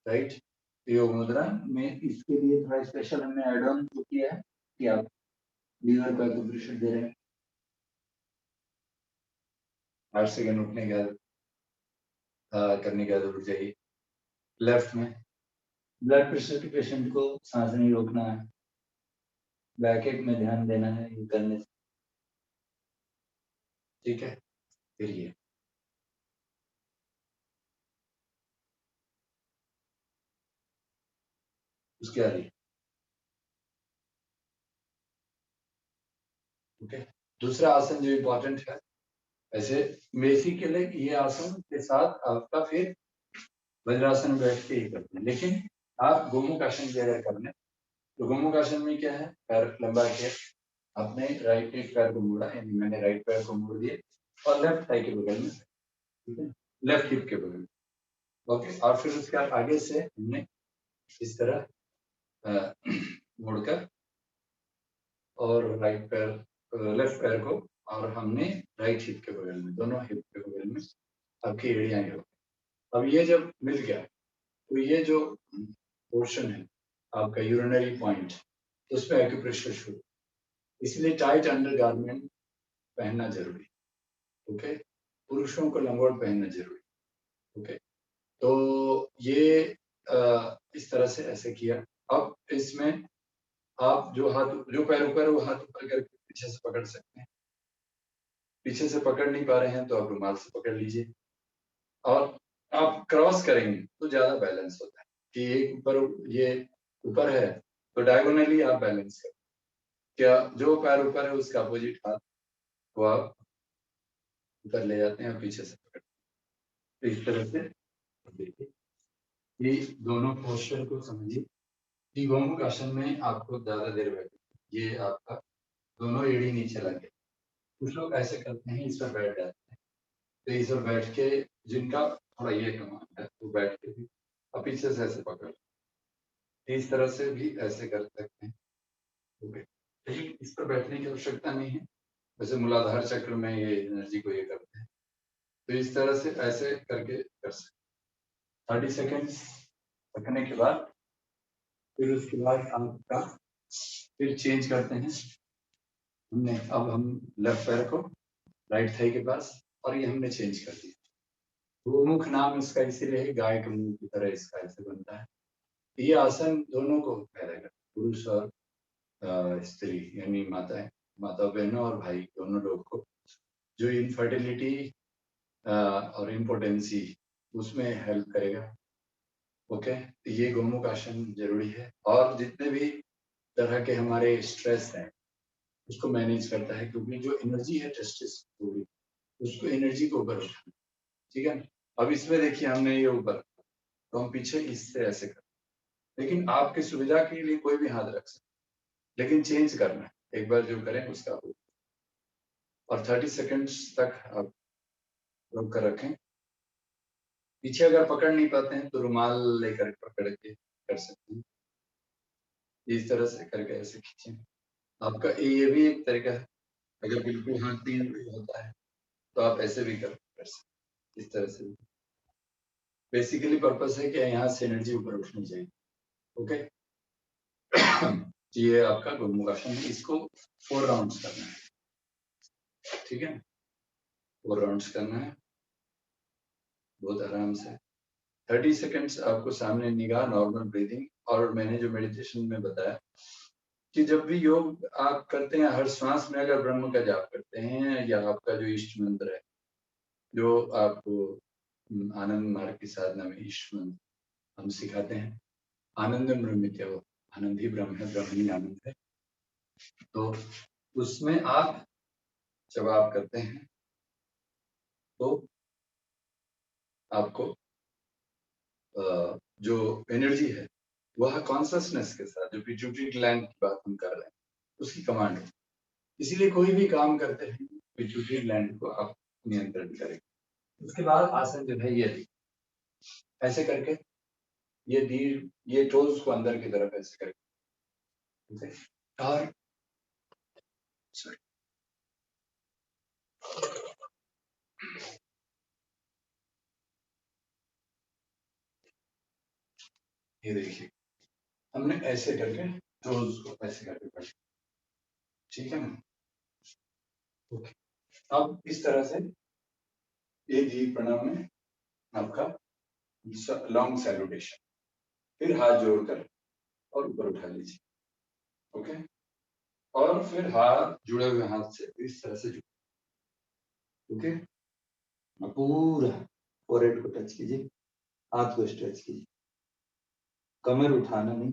राइट। योग मुद्रा में इसके लिए थोड़ा स्पेशल हमने एड ऑन किया है कि आप लीवर को एक्यूप्रेशर दे रहे हैं 8 सेकंड उठने के बाद, करने के बाद उठ जाइए। लेफ्ट में ब्लड प्रेशर के पेशेंट को सांस नहीं रोकना है, बैकएक में ध्यान देना है ये करने से, ठीक है। फिर ये उसके आगे, ओके। दूसरा आसन जो इम्पोर्टेंट है, ऐसे बेसिकली ये आसन के साथ आपका फिर वज्रासन में बैठ के ही करते हैं, लेकिन आप गोमुख आसन की अगर करना है तो गोमुख आसन में क्या है, पैर लंबा किया, आपने राइट एक पैर को मोड़ा, यानी मैंने राइट पैर को मोड़ दिया और लेफ्ट थाई के बगल में, ठीक है, लेफ्ट हिप के बगल में, ओके। और फिर उसके बाद आगे से हमने इस तरह मोड़कर और राइट पैर, लेफ्ट पैर को, और हमने राइट हिप के बगल में, दोनों हिप के बगल में आपकी एड़ियां हो। अब ये जब मिल गया तो ये जो पोर्शन है आपका यूरिनरी पॉइंट, उस पर एक्यूप्रेशर शुरू, इसलिए टाइट अंडरगारमेंट पहनना जरूरी, ओके। पुरुषों को लंगोट पहनना जरूरी, ओके। तो ये इस तरह से ऐसे किया। अब इसमें आप जो पैर ऊपर है वो हाथ ऊपर करके पीछे से पकड़ सकते हैं। पीछे से पकड़ नहीं पा रहे हैं तो आप रुमाल से पकड़ लीजिए और आप क्रॉस करेंगे तो ज्यादा बैलेंस होता है कि ये ऊपर है तो डायगोनली आप बैलेंस करें। क्या जो पैर ऊपर है उसका अपोजिट हाथ को आप ऊपर ले जाते हैं और पीछे से पकड़, तो इस तरह से देखिए ये दोनों पोस्चर को समझिए कि गोमुख आसन में आपको ज्यादा देर बैठे, ये आपका दोनों एड़ी नीचे लगे। कुछ लोग ऐसे करते हैं, इस पर बैठ जाते हैं, तो इस पर बैठ के जिनका थोड़ा ये कमांड है वो बैठ के भी और पीछे से ऐसे पकड़, इस तरह से भी ऐसे कर सकते हैं। ओके, लेकिन इस पर बैठने की आवश्यकता नहीं है। वैसे मूलाधार चक्र में ये एनर्जी को ये करते हैं, तो इस तरह से ऐसे करके कर सकते। 30 सेकेंड्स रखने के बाद फिर उसके बाद आपका फिर चेंज करते हैं। अब हम लेफ्ट पैर को राइट थाई के पास और ये हमने चेंज कर दिया। गोमुख नाम इसका इसीलिए है, गाय के मुंह की तरह इसका ऐसे बनता है। ये आसन दोनों को पैदा करता है, पुरुष और स्त्री यानी माता बहनों और भाई दोनों लोग को, जो इनफर्टिलिटी और इम्पोर्टेंसी उसमें हेल्प करेगा। ओके, तो ये गोमुख आसन जरूरी है और जितने भी तरह के हमारे स्ट्रेस हैं उसको मैनेज करता है, क्योंकि जो एनर्जी है टेस्टिस उसको एनर्जी को ऊपर उठाना। ठीक है, अब इसमें देखिए हमने ये ऊपर तो हम पीछे इससे ऐसे कर, लेकिन आपकी सुविधा के लिए कोई भी हाथ रख सकते, लेकिन चेंज करना है, एक बार जो करें उसका हो। और 30 सेकेंड्स तक आप रोक कर रखें। पीछे अगर पकड़ नहीं पाते हैं तो रुमाल लेकर पकड़ के कर सकते हैं, इस तरह से करके ऐसे खींचें। आपका ये भी एक तरीका है, अगर बिल्कुल हाथ नहीं होता है तो आप ऐसे भी कर सकते, इस तरह से। बेसिकली पर्पस है कि यहाँ से एनर्जी ऊपर उठनी चाहिए। ओके, ये आपका गोमुख आसन है, इसको 4 राउंड्स करना है। ठीक है, 4 राउंड्स करना है बहुत आराम से। 30 सेकेंड्स आपको सामने निगाह, नॉर्मल ब्रीदिंग, और मैंने जो मेडिटेशन में बताया कि जब भी योग आप करते हैं हर श्वास में अगर ब्रह्म का जाप करते हैं या आपका जो इष्ट मंत्र है जो आपको आनंद मार्ग की साधना में इष्ट मंत्र हम सिखाते हैं, आनंद ब्रह्म, आनंद ही ब्रह्म है, ब्रह्म ही आनंद है। तो उसमें आप जब आप करते हैं तो आपको जो एनर्जी है वह कॉन्शसनेस के साथ, जो पिट्यूटरी ग्लैंड की बात हम कर रहे हैं उसकी कमांड है। इसीलिए कोई भी काम करते हैं पिट्यूटरी ग्लैंड को आप नियंत्रण करेंगे। उसके बाद आसन जो है ये ऐसे करके ये टोज को अंदर की तरफ ऐसे करके और ये देखिए हमने ऐसे करके टोज को ऐसे करके पढ़ा, ठीक है ना। ओके, अब इस तरह से ये दीप प्रणाम में आपका लॉन्ग सैल्यूटेशन, फिर हाथ जोड़कर और ऊपर उठा लीजिए। ओके, और फिर हाथ जुड़े हुए हाथ से इस तरह से ओके, पूरा फोrehead को टच कीजिए, हाथ को स्ट्रेच कीजिए, कमर उठाना नहीं।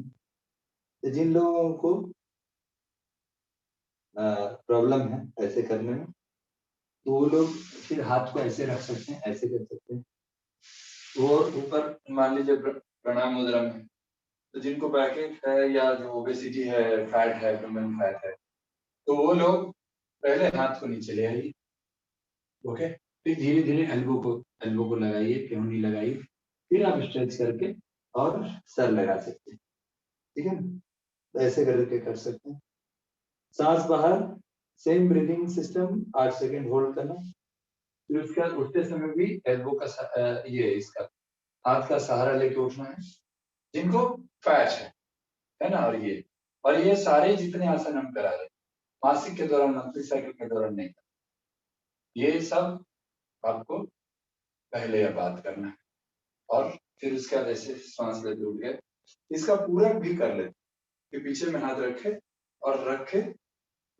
तो जिन लोगों को प्रॉब्लम है ऐसे करने में तो वो लोग फिर हाथ को ऐसे रख सकते हैं, ऐसे कर सकते हैं। वो ऊपर मान लीजिए प्रणाम मुद्रा में, तो जिनको बैकेज है या जो ओबेसिटी है, फैट है, वुमेन फैट है, तो वो लोग पहले हाथ को नीचे ले आइए। ओके, फिर धीरे धीरे एल्बो को लगाइए, केहनी लगाइए, फिर आप स्ट्रेच करके और सर लगा सकते हैं। ठीक है ना, तो ऐसे करके कर सकते हैं। सांस बाहर, same breathing system, 8 second hold करना। फिर उसके बाद उठते समय भी एल्बो का ये इसका हाथ का सहारा लेके उठना है, जिनको फैट है ना। और ये सारे जितने आसन हम करा रहे हैं मासिक के दौरान, मंथली साइकिल के दौरान नहीं, ये सब आपको पहले या बात करना है। और फिर उसके बाद ऐसे सांस लेते उठ गए इसका पूरक भी कर लेते कि पीछे में हाथ रखे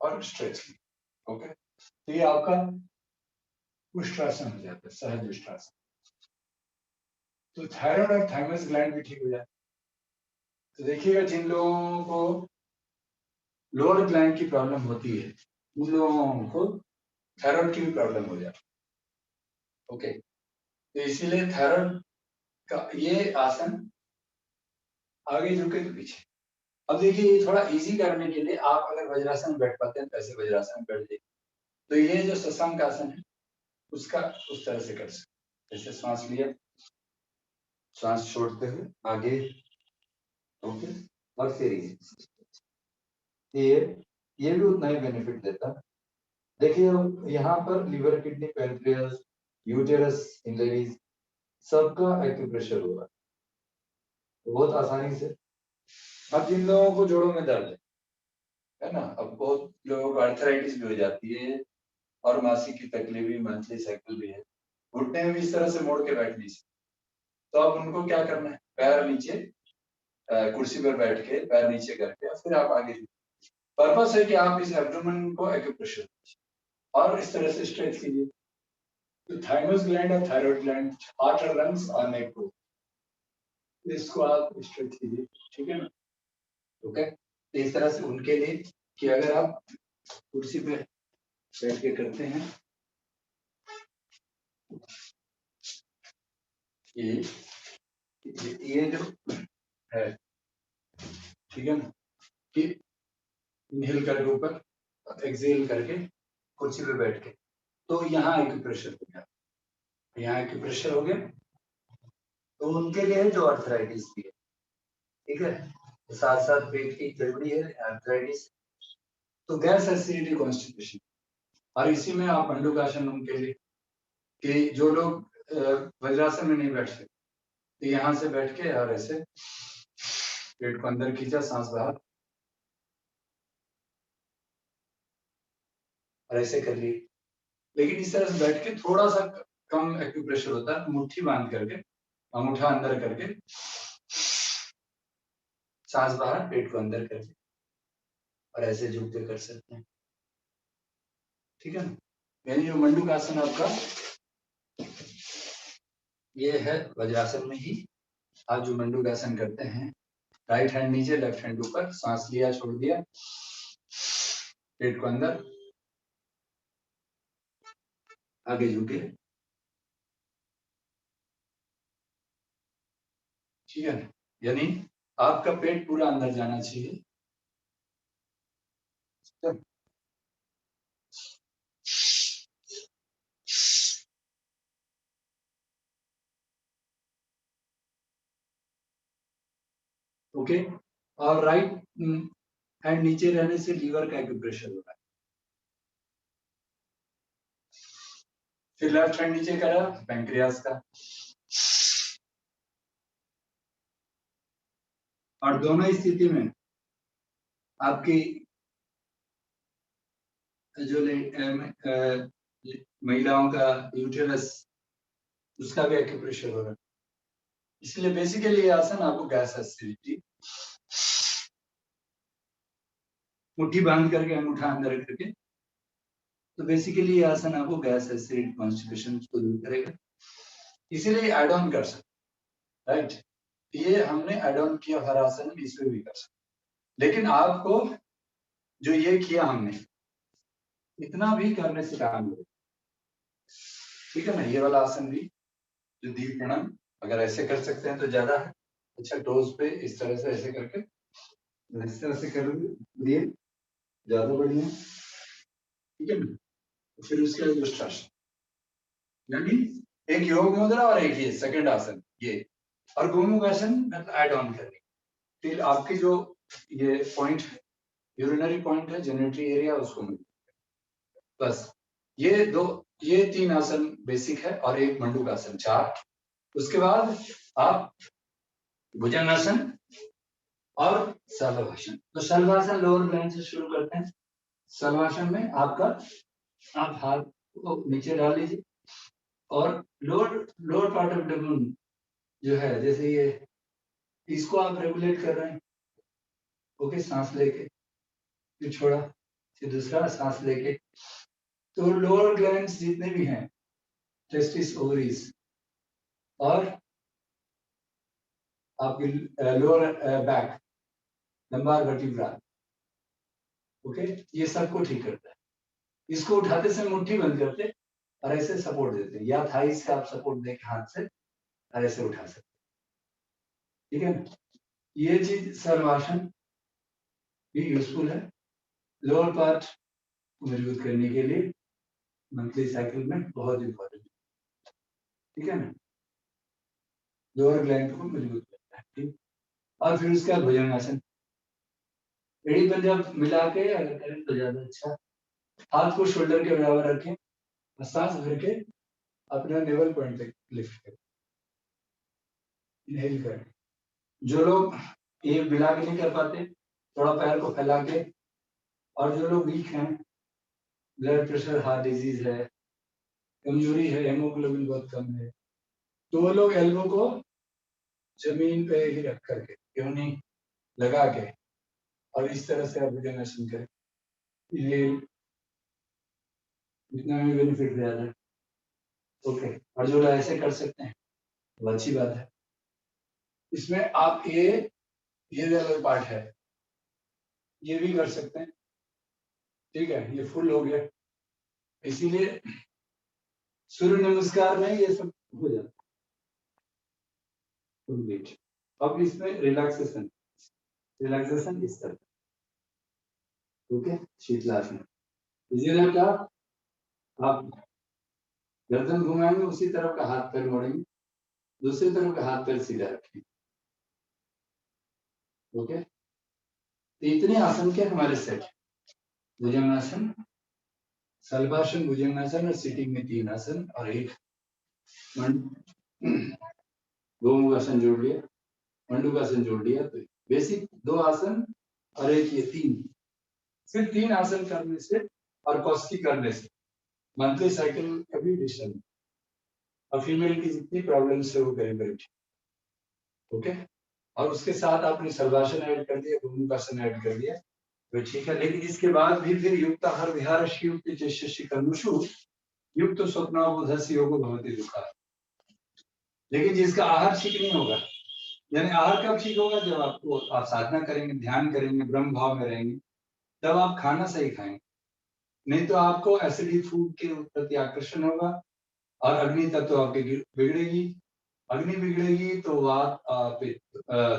और स्ट्रेच किए। ओके, तो ये आपका उष्ट्रासन हो जाता है, सहज उष्ट्रासन। तो थायराइड और थाइमस ग्लैंड भी ठीक हो जाता है। तो देखिएगा जिन लोगों को लोअर ग्लैंड की प्रॉब्लम होती है उन लोगों को थायराइड की भी प्रॉब्लम हो जाती है। ओके, तो इसीलिए थायराइड का ये आसन आगे झुके तो पीछे। अब देखिए ये थोड़ा इजी करने के लिए आप अगर वज्रासन में बैठ पाते हैं तो ऐसे वज्रासन में बैठ जाइए। तो ये जो शशांक आसन है उसका उस तरह से कर सकते, जैसे सांस लिया, सांस छोड़ते हुए आगे, ओके, और फिर ये भी उतना ही बेनिफिट देता है। देखिए यहाँ पर लिवर, किडनी, पैनक्रियास, यूटेरस इन लेडीज सबका एक्यूप्रेशर हुआ है बहुत आसानी से। अब जिन लोगों को जोड़ों में दर्द है ना, अब बहुत लोगों को आर्थराइटिस भी हो जाती है और मासिक की तकलीफ भी, मंथली साइकिल भी है, घुटने में भी इस तरह से मोड़ के बैठ नहीं सकते, तो अब उनको क्या करना है, पैर नीचे, कुर्सी पर बैठ के पैर नीचे करके फिर आप आगे। पर्पस है कि आप इस एब्डोमेन को एक्यूप्रेशर और इस तरह से स्ट्रेच कीजिए। तो थाइमस ग्लैंड और थायराइड ग्लैंड, हार्ट और लंग्स और नेक को, इसको आप स्ट्रेच कीजिए, ठीक है ना। ओके, तो इस तरह से उनके लिए कि अगर आप कुर्सी पे बैठ के करते हैं, ये जो है, ठीक है ना, कि इनहेल करके ऊपर, एक्सहेल करके कुर्सी पे बैठ के, तो यहाँ एक्यूप्रेशर हो गया, यहाँ एक्यूप्रेशर हो गया। तो उनके लिए जो आर्थराइटिस भी है, ठीक है, साथ साथ पेट की गड़बड़ी है, आर्थराइटिस, तो गैस एसिडिटी, कॉन्स्टिपेशन, और इसी में आप मंडूकासन उनके लिए कि जो लोग वज्रासन में नहीं बैठ सकते, तो यहाँ से बैठ के और ऐसे पेट को अंदर खींचा, सांस बाहर, और ऐसे कर लिए। लेकिन इस तरह से बैठ के थोड़ा सा कम एक्यूप्रेशर होता है, मुट्ठी बांध करके, अंगूठा अंदर करके, सांस बाहर, पेट को अंदर करके, और ऐसे झुक के कर सकते हैं, ठीक है ना। यानी जो मंडूकासन आपका ये है, वज्रासन में ही आप जो मंडूकासन करते हैं, राइट हैंड नीचे, लेफ्ट हैंड ऊपर, सांस लिया, छोड़ दिया, पेट को अंदर, आगे झुके, ठीक है ना। यानी आपका पेट पूरा अंदर जाना चाहिए। ओके, और राइट हैंड नीचे रहने से लीवर का एक्यूप्रेशर हो रहा है। फिर लेफ्ट हैंड नीचे करा, पैंक्रियास का, और दोनों स्थिति में आपकी जो महिलाओं का यूटेरस, उसका भी एक्यूप्रेशर हो रहा है। इसलिए बेसिकली ये आसन आपको गैस एसिडिटी, मुट्ठी बांध करके अंगूठा अंदर करके, तो बेसिकली ये आसन आपको गैस एसिडिटी, कॉन्स्टिपेशन को दूर करेगा। इसीलिए एड ऑन कर सकते, राइट। ये हमने एड ऑन किया हर आसन में, इसमें भी कर सकते, लेकिन आपको जो ये किया हमने, इतना भी करने से काम नहीं, ठीक है ना। ये वाला आसन भी जो दीप प्रणाम, अगर ऐसे कर सकते हैं तो ज्यादा है अच्छा, टोज पे इस तरह से ऐसे करके, इस तरह से कर लिए, ज्यादा बढ़िया, ठीक है ना। फिर उसके बाद उष्ट्रासन, यानी एक योग मुद्रा और एक ये सेकंड आसन, ये, और गोमुखासन ऐड ऑन करनी। फिर आपके जो ये पॉइंट है, यूरिनरी पॉइंट है, जेनेटरी एरिया, उसको मिल, बस ये तीन आसन बेसिक है, और एक मंडूकासन, 4। उसके बाद आप भुजंगासन और शलभासन। तो शलभासन लोअर ग्लैंड से शुरू करते हैं। शलभासन में आपका, आप हाथ को नीचे डाल लीजिए, और लोअर पार्ट ऑफ एब्डोमेन जो है, जैसे ये इसको आप रेगुलेट कर रहे हैं। ओके, सांस लेके फिर छोड़ा, फिर दूसरा सांस लेके। तो लोअर ग्लैंड्स जितने भी हैं, टेस्टिस, ओवरीज और आपकी lower back, lumbar vertebra, okay, ये सबको ठीक करता है। इसको उठाते समय मुट्ठी बंद करते और ऐसे सपोर्ट देते हैं, या थाइस से आप सपोर्ट देके हाथ से और ऐसे उठा सकते हैं, ठीक है ना। ये चीज सर्वासन भी यूजफुल है लोअर पार्ट को मजबूत करने के लिए, मंथली साइकिल में बहुत इंपॉर्टेंट, ठीक है ना, लोअर ग्लैंड को मजबूत करता है, ठीक। और फिर उसके बाद भुजंगासन, एड़ी पंजा मिला के अगर करें तो ज्यादा अच्छा। हाथ को शोल्डर के बराबर रखें और सांस भर के अपना नेवल पॉइंट तक लिफ्ट करें, इनहेल करें। जो लोग ये मिला के नहीं कर पाते, थोड़ा पैर को फैला के, और जो लोग वीक हैं, ब्लड प्रेशर, हार्ट डिजीज है, कमजोरी है, हेमोग्लोबिन बहुत कम है, तो वो लोग एल्बो को जमीन पे ही रख करके, क्यों नहीं, लगा के, और इस तरह से आप भुजंगासन करें। इनहेल, इतना में बेनिफिट ज्यादा है। ओके, और जो लोग ऐसे कर सकते हैं वो अच्छी बात है। इसमें आप ये वाला पार्ट है, ये भी कर सकते हैं, ठीक है, ये फुल हो गया। इसीलिए सूर्य नमस्कार में ये सब हो जाता है कंप्लीट। अब इसमें रिलैक्सेशन, रिलैक्सेशन इस तरह, ओके, शीतलासन। इसी का आप गर्दन घुमाएंगे, उसी तरफ का हाथ पैर मोड़ेंगे, दूसरी तरफ का हाथ पैर सीधा रखेंगे, ओके। तो इतने आसन के हमारे सेट, भुजंगासन, सल्वासन, भुजंगासन और सिटिंग में 3 आसन और एक गोमुखासन जोड़ लिया, मंडूकासन जोड़ लिया, तो बेसिक 2 आसन और एक ये 3, सिर्फ 3 आसन करने से और कौशकी करने से मंथली साइकिल कभी डिस्टर्ब, और फीमेल की जितनी प्रॉब्लम्स है वो वेरी ठीक, ओके। और उसके साथ आपने सल्वासन ऐड कर दिया, गोमुखासन ऐड कर दिया, तो ठीक है। लेकिन इसके बाद भी फिर युक्ताहार विहारस्य युक्त चेष्टस्य कर्मसु युक्त स्वप्नावबोधस्य योगो भवति दुःखः। लेकिन जिसका आहार ठीक नहीं होगा, यानी आहार कब ठीक होगा, जब आप साधना करेंगे, ध्यान करेंगे, ब्रह्म भाव में रहेंगे, तब आप खाना सही खाएंगे। नहीं तो आपको एसिडिक फूड के प्रति आकर्षण होगा और अग्नि तत्व आपके बिगड़ेगी, अग्नि बिगड़ेगी तो वात, पित्त,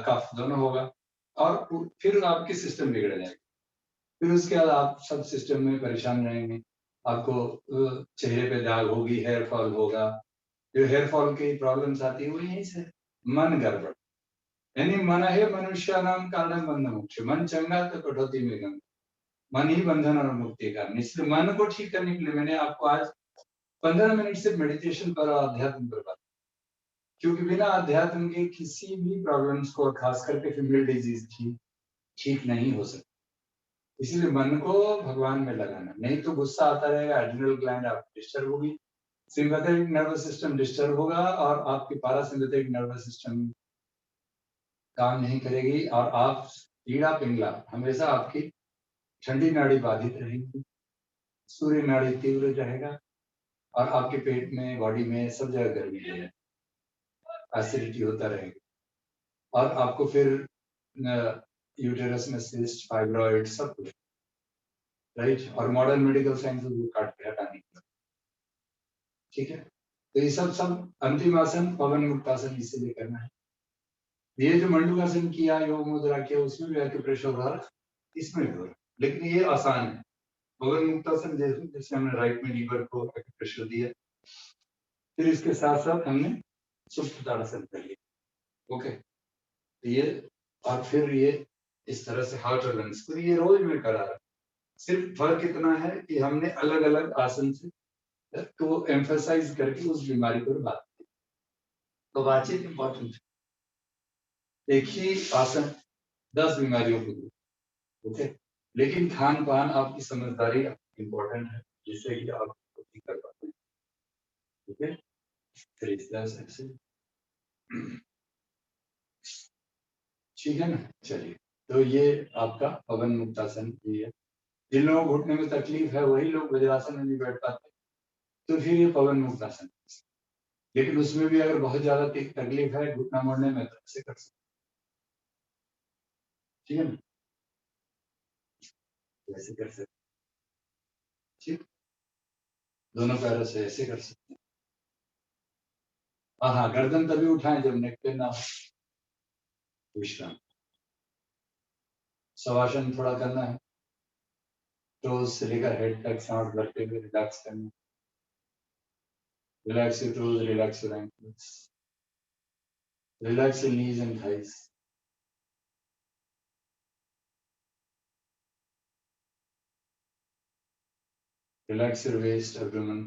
कफ दोनों होगा, और फिर आपके सिस्टम बिगड़ जाएगा। फिर उसके बाद आप सब सिस्टम में परेशान रहेंगे, आपको चेहरे पे दाग होगी, हेयर फॉल होगा। जो हेयर फॉल की प्रॉब्लम्स आती है वो यहीं से, मन गड़बड़, यानी मन है मनुष्य नाम कारण बंधन मोक्ष, मन चंगा तो कटौती में गंगा, मन ही बंधन और मुक्ति का। इसलिए मन को ठीक करने के लिए मैंने आपको आज 15 मिनट से मेडिटेशन पर और अध्यात्म पर बात, क्योंकि बिना अध्यात्म के किसी भी प्रॉब्लम्स को, खास करके फीमेल डिजीज की, ठीक नहीं हो सकती। इसीलिए मन को भगवान में लगाना, नहीं तो गुस्सा आता रहेगा, एड्रिनल ग्लैंड आपकी डिस्टर्ब होगी, सिंपैथेटिक नर्वस सिस्टम डिस्टर्ब होगा, और आपकी पैरासिम्पैथेटिक नर्वस सिस्टम काम नहीं करेगी, और आप पीड़ा पिंगला, हमेशा आपकी ठंडी नाड़ी बाधित रहेगी, सूर्य नाड़ी तीव्र रहेगा, और आपके पेट में, बॉडी में, सब जगह गर्मी रहेगी, एसिडिटी होता रहेगा, और आपको फिर यूटेरस में सिस्ट, फाइब्रॉइड, सब कुछ, राइट। और मॉडर्न मेडिकल साइंस वो काट के हटाने की, ठीक है। तो ये सब अंतिम आसन पवन मुक्त आसन इसीलिए करना है। ये जो मंडूकासन किया, योग मुद्रा किया, उसमें भी एक्यूप्रेशर हो रहा, इसमें भी हो रहा, लेकिन ये आसान है। पवन मुक्तासन जैसे हमने राइट में लीवर को एक्यूप्रेशर दिया, फिर इसके साथ साथ हमने सुप्त ताड़ासन कर लिया, ओके। तो ये, और फिर ये इस तरह से हार्ट और लंग्स, तो ये रोज में करा रहा। सिर्फ फर्क इतना है कि हमने अलग अलग आसन से तो एम्फसाइज करके उस बीमारी पर बात की। तो बातचीत इंपॉर्टेंट है, एक ही आसन 10 बीमारियों को दूर, ओके। लेकिन खान पान, आपकी समझदारी इंपॉर्टेंट है, जिससे कि आप ठीक कर पाते हैं, ठीक है। फिर इस तरह से ठीक है ना। चलिए, तो ये आपका पवन मुक्तासन ये है। जिन लोगों को घुटने में तकलीफ है वही लोग वज्रासन में नहीं बैठ पाते, तो फिर ये पवन मुक्तासन। लेकिन उसमें भी अगर बहुत ज्यादा तकलीफ है घुटना मोड़ने में, तो ऐसे कर सकते, ठीक है ना, ऐसे कर सकते, ठीक, दोनों पैरों से ऐसे कर सकते हैं। हाँ, गर्दन तभी उठाएं जब नेक पे ना हो। विश्राम, शवासन थोड़ा करना है, टोज से लेकर हेड तक सांस भरते हुए रिलैक्स करना। Relax your toes, relax your ankles, relax your knees and thighs. Relax your waist, abdomen,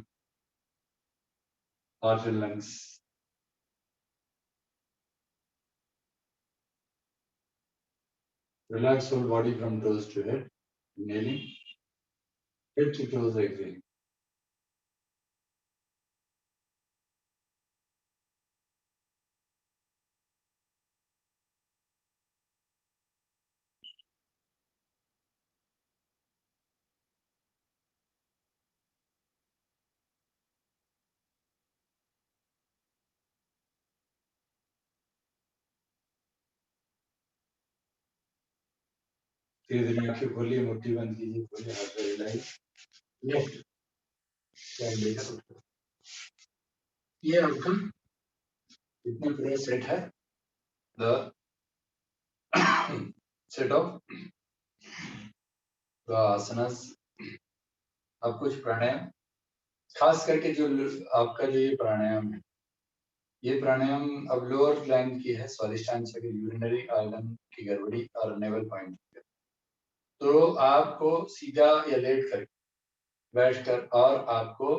heart and lungs. Relax whole body from toes to head, inhaling, head to toes, exhaling. धीरे धीरे आंखें खोलिए, मुट्ठी बंद कीजिए, खोलिए, हाथ पर हिलाइए, लेफ्ट हैंड लेकर। ये आपका इतना पूरा सेट है, द सेट ऑफ आसनास। अब कुछ प्राणायाम, खास करके जो आपका जो ये प्राणायाम है, ये प्राणायाम अब लोअर लाइन की है, स्वादिष्टान चक्र, यूरिनरी ऑर्गन की गड़बड़ी और नेवल पॉइंट। तो आपको सीधा या लेट कर बैठकर और आपको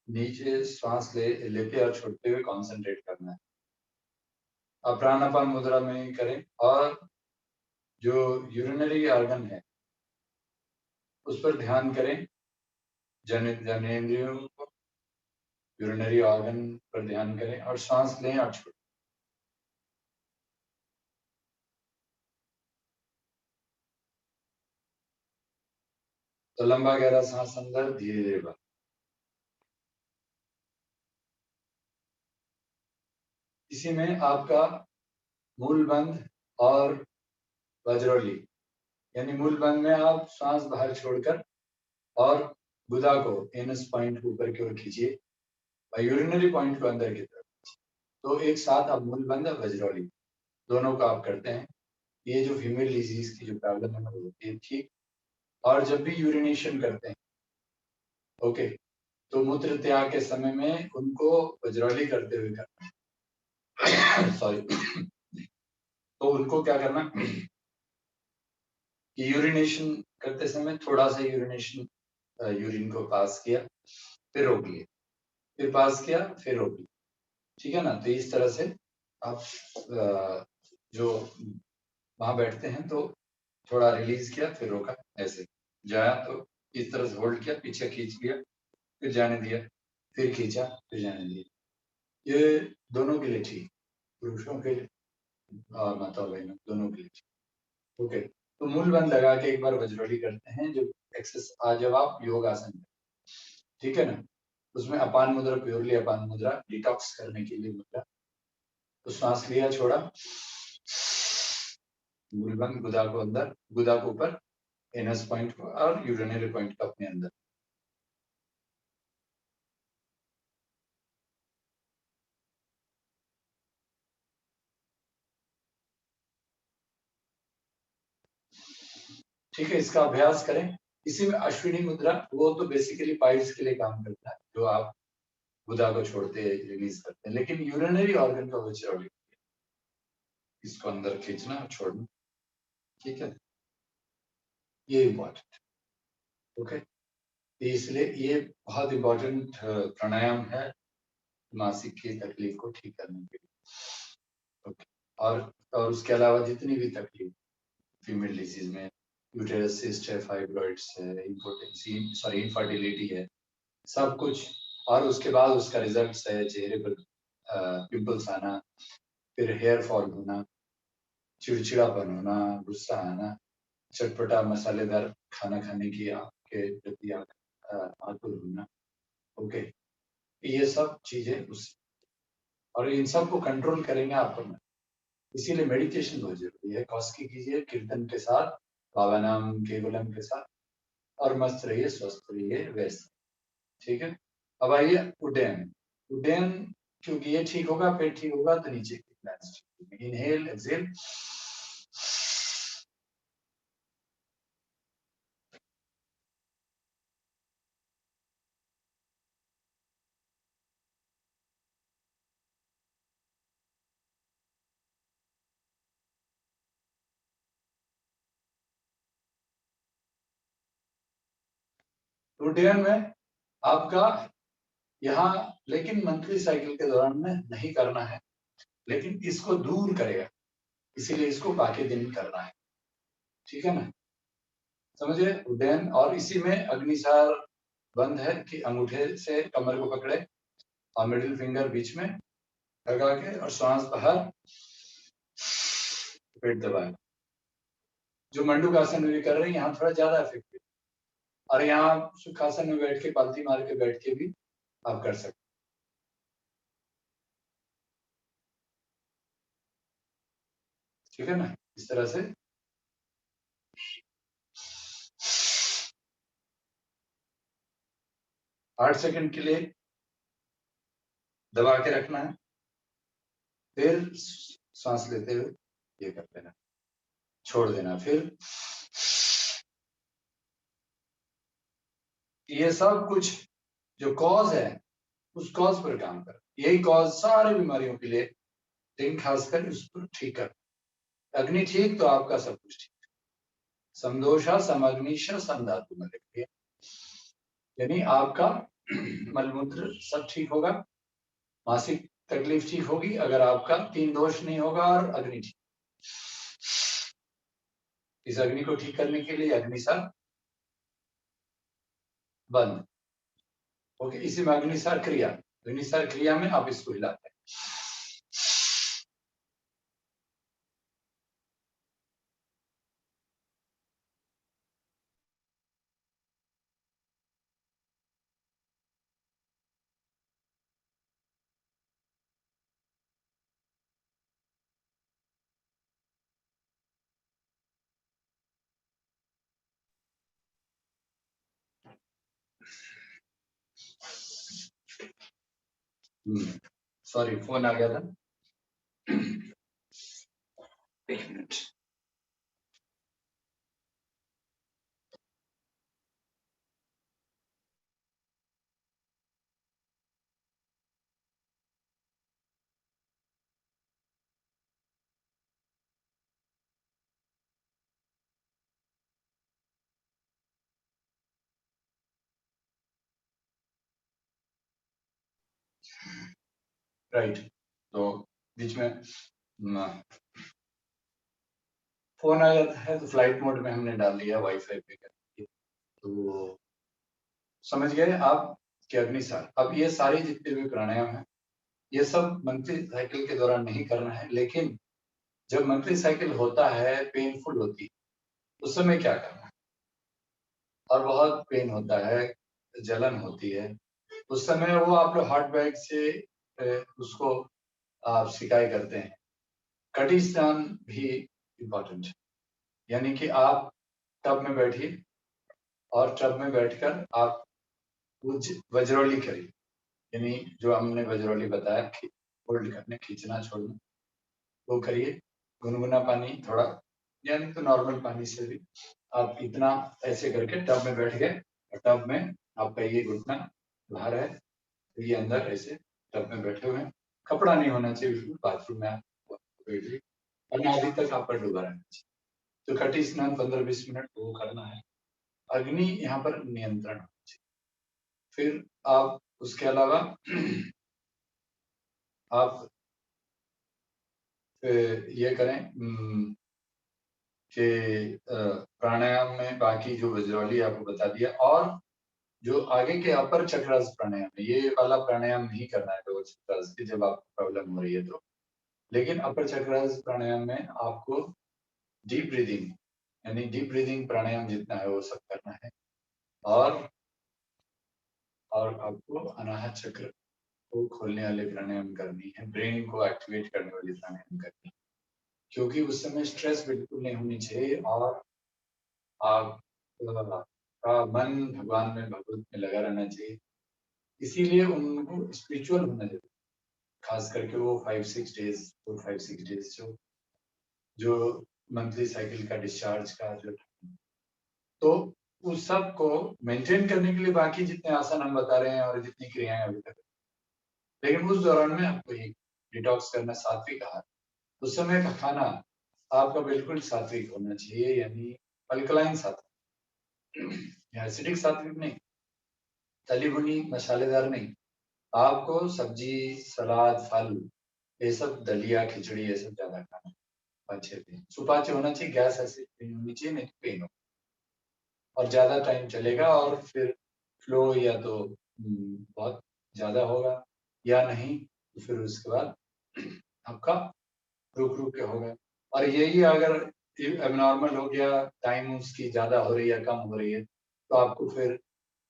नीचे श्वास लेते और छोड़ते हुए कंसंट्रेट करना है। आप प्राणापान मुद्रा में करें और जो यूरिनरी ऑर्गन है उस पर ध्यान करें, जननेंद्रियों को, यूरिनरी ऑर्गन पर ध्यान करें और सांस लें और छोड़ें। तो लंबा गहरा सांस अंदर, धीरे धीरे बाहर। इसी में आपका मूल बंध और वज्रोली, यानी मूल बंध में आप सांस बाहर छोड़कर और गुदा को एनस पॉइंट को ऊपर की ओर खींचिए और यूरिनरी पॉइंट को अंदर की तरफ। तो एक साथ आप मूल बंध और वज्रोली दोनों का आप करते हैं। ये जो फीमेल डिजीज की जो प्रॉब्लम है वो होती है, ठीक। और जब भी यूरिनेशन करते हैं, ओके, तो मूत्र त्याग के समय में उनको वज्रोली करते हुए करना है। सॉरी, तो उनको क्या करना कि यूरिनेशन करते समय थोड़ा सा यूरिनेशन, यूरिन को पास किया, फिर रोक लिया, फिर पास किया, फिर रोक लिया, ठीक है ना। तो इस तरह से आप जो वहां बैठते हैं तो थोड़ा रिलीज किया, फिर रोका, ऐसे जाया तो इस तरह से होल्ड किया, पीछे खींच लिया, फिर जाने दिया, फिर खींचा, फिर जाने दिया। ये दोनों के लिए ठीक, पुरुषों के लिए और माता बहनों दोनों के लिए ठीक। ओके, तो मूल बंद लगा के एक बार वज्रोली करते हैं, जो एक्सरसाइज जब आप योग आसन, ठीक है ना, उसमें अपान मुद्रा, प्योरली अपान मुद्रा, डिटॉक्स करने के लिए मुद्रा। तो सांस लिया, छोड़ा, मूल बंद, गुदा को अंदर, गुदा को ऊपर, एनस पॉइंट को और यूरिनरी पॉइंट को अपने अंदर। ठीक है, इसका अभ्यास करें। इसी में अश्विनी मुद्रा, वो तो बेसिकली पाइल्स के लिए काम करता है, जो आप गुदा को छोड़ते रिलीज करते हैं, लेकिन यूरिनरी ऑर्गन का वज्रोली, इसको अंदर खींचना और छोड़ना, ठीक है, ये इम्पोर्टेंट। ओके, इसलिए ये बहुत इम्पोर्टेंट प्राणायाम है मासिक की तकलीफ को ठीक करने के लिए। ओके, और उसके अलावा जितनी भी तकलीफ फीमेल डिजीज में, यूटेरस सिस्ट है, फाइब्रॉइड्स है, इम्पोर्टेंसी, सॉरी इनफर्टिलिटी है, सब कुछ, और उसके बाद उसका रिजल्ट है चेहरे पर पिंपल्स आना, फिर हेयर फॉल होना, चिड़चिड़ापन होना, गुस्सा आना, चटपटा मसालेदार खाना खाने की आपके प्रति आतुर होना, ओके, ये सब चीजें उस, और इन सब को कंट्रोल करेंगे आप में। इसीलिए मेडिटेशन बहुत जरूरी है। कौशिकी कीजिए कीर्तन के साथ, बाबा नाम केवलम के साथ, और मस्त रहिए, स्वस्थ रहिए, व्यस्त। ठीक है, अब आइए उड्डयन। उड्डयन क्योंकि ये ठीक होगा, पेट ठीक होगा तो नीचे की इनहेल एक्सेल। उड्डयन में आपका यहाँ, लेकिन मंथली साइकिल के दौरान में नहीं करना है, लेकिन इसको दूर करेगा, इसीलिए इसको बाकी दिन करना है। ठीक है ना, समझे उड्डयन। और इसी में अग्निसार बंद है कि अंगूठे से कमर को पकड़े और मिडिल फिंगर बीच में लगा के और श्वास बाहर, पेट दबाए। जो मंडूकासन भी कर रहे हैं यहाँ थोड़ा ज्यादा इफेक्टिव, और यहाँ सुखासन में बैठ के पालती मार के बैठ के भी आप कर सकते। ठीक है ना, इस तरह से 8 सेकंड के लिए दबा के रखना है, फिर सांस लेते हुए ये कर देना, छोड़ देना। फिर ये सब कुछ जो कॉज है उस कॉज पर काम कर, यही कॉज सारे बीमारियों के लिए, लेकिन खासकर उस पर ठीक कर। अग्नि ठीक तो आपका सब कुछ ठीक। समदोषा समग्निशा समधातु में लिखिए, यानी आपका मलमूत्र सब ठीक होगा, मासिक तकलीफ ठीक होगी अगर आपका 3 दोष नहीं होगा और अग्नि ठीक। इस अग्नि को ठीक करने के लिए अग्निसार बंद, ओके। इसी में अग्निसार क्रिया, अग्निसार क्रिया में आप इसको हिलाते हैं। सॉरी फोन आ गया था, एक मिनट। राइट, तो बीच में फोन आ जाता है तो फ्लाइट मोड में हमने डाल दिया वाईफाई पे करके, तो समझ गए आप कि अग्निसार। अब ये सारी जितने भी प्राणायाम है ये सब मंथली साइकिल के दौरान नहीं करना है, लेकिन जब मंथली साइकिल होता है, पेनफुल होती है, उस समय क्या करना है, और बहुत पेन होता है, जलन होती है, उस समय वो आप लोग हॉट बैग से उसको आप सिकाई करते हैं। कटी स्नान भी इम्पोर्टेंट है, यानी कि आप टब में बैठिए और टब में बैठकर आप वज्रोली करिए, यानी जो हमने वज्रोली बताया, होल्ड करने, खींचना छोड़ना, वो करिए। गुनगुना पानी थोड़ा, यानी तो नॉर्मल पानी से भी आप इतना ऐसे करके टब में बैठ गए, और टब में आपका ये घुटना बाहर है, तो ये अंदर ऐसे टब में बैठे हुए हैं, कपड़ा नहीं होना चाहिए बिल्कुल, बाथरूम में आप बैठिए और नाभि तक आपका डूबा रहना चाहिए। तो कटी स्नान 15-20 मिनट वो करना है। अग्नि यहाँ पर नियंत्रण होना चाहिए। फिर आप उसके अलावा आप ये करें कि प्राणायाम में बाकी जो वज्रवाली आपको बता दिया, और जो आगे के अपर चक्रास प्राणायाम है, ये वाला प्राणायाम नहीं करना है लोअर चक्रास के, जब आपको प्रॉब्लम हो रही है तो। लेकिन अपर चक्रास प्राणायाम में आपको डीप ब्रीदिंग यानी डीप ब्रीदिंग प्राणायाम जितना है वो सब करना है, और आपको अनाहत चक्र को खोलने वाले प्राणायाम करनी है, ब्रेन को एक्टिवेट करने वाली प्राणायाम करनी है, क्योंकि उस समय स्ट्रेस बिल्कुल नहीं होनी चाहिए और आपका मन भगवान में, भगवत में लगा रहना चाहिए। इसीलिए उनको स्पिरिचुअल होना चाहिए, खास करके वो 5-6 डेज जो मंथली साइकिल का डिस्चार्ज का जो, तो उस सब को मेंटेन करने के लिए बाकी जितने आसन हम बता रहे हैं और जितनी क्रियाएं अभी तक, लेकिन उस दौरान में आपको ये डिटॉक्स करना, सात्विक आहार, उस समय का खाना आपका बिल्कुल सात्विक होना चाहिए, यानी अल्कलाइन सात्विक, एसिडिक सात्विक नहीं, तली भुनी मसालेदार नहीं। आपको सब्जी, सलाद, फल, ये सब, दलिया, खिचड़ी, ये सब ज्यादा खाना, पाचे सुपाचे होना चाहिए, गैस एसिड नहीं होनी चाहिए, नहीं तो पेन हो और ज्यादा टाइम चलेगा, और फिर फ्लो या तो बहुत ज्यादा होगा या नहीं, तो फिर उसके बाद आपका रुक के होगा। और यही अगर एबनॉर्मल हो गया, टाइम उसकी ज्यादा हो रही है, कम हो रही है, तो आपको फिर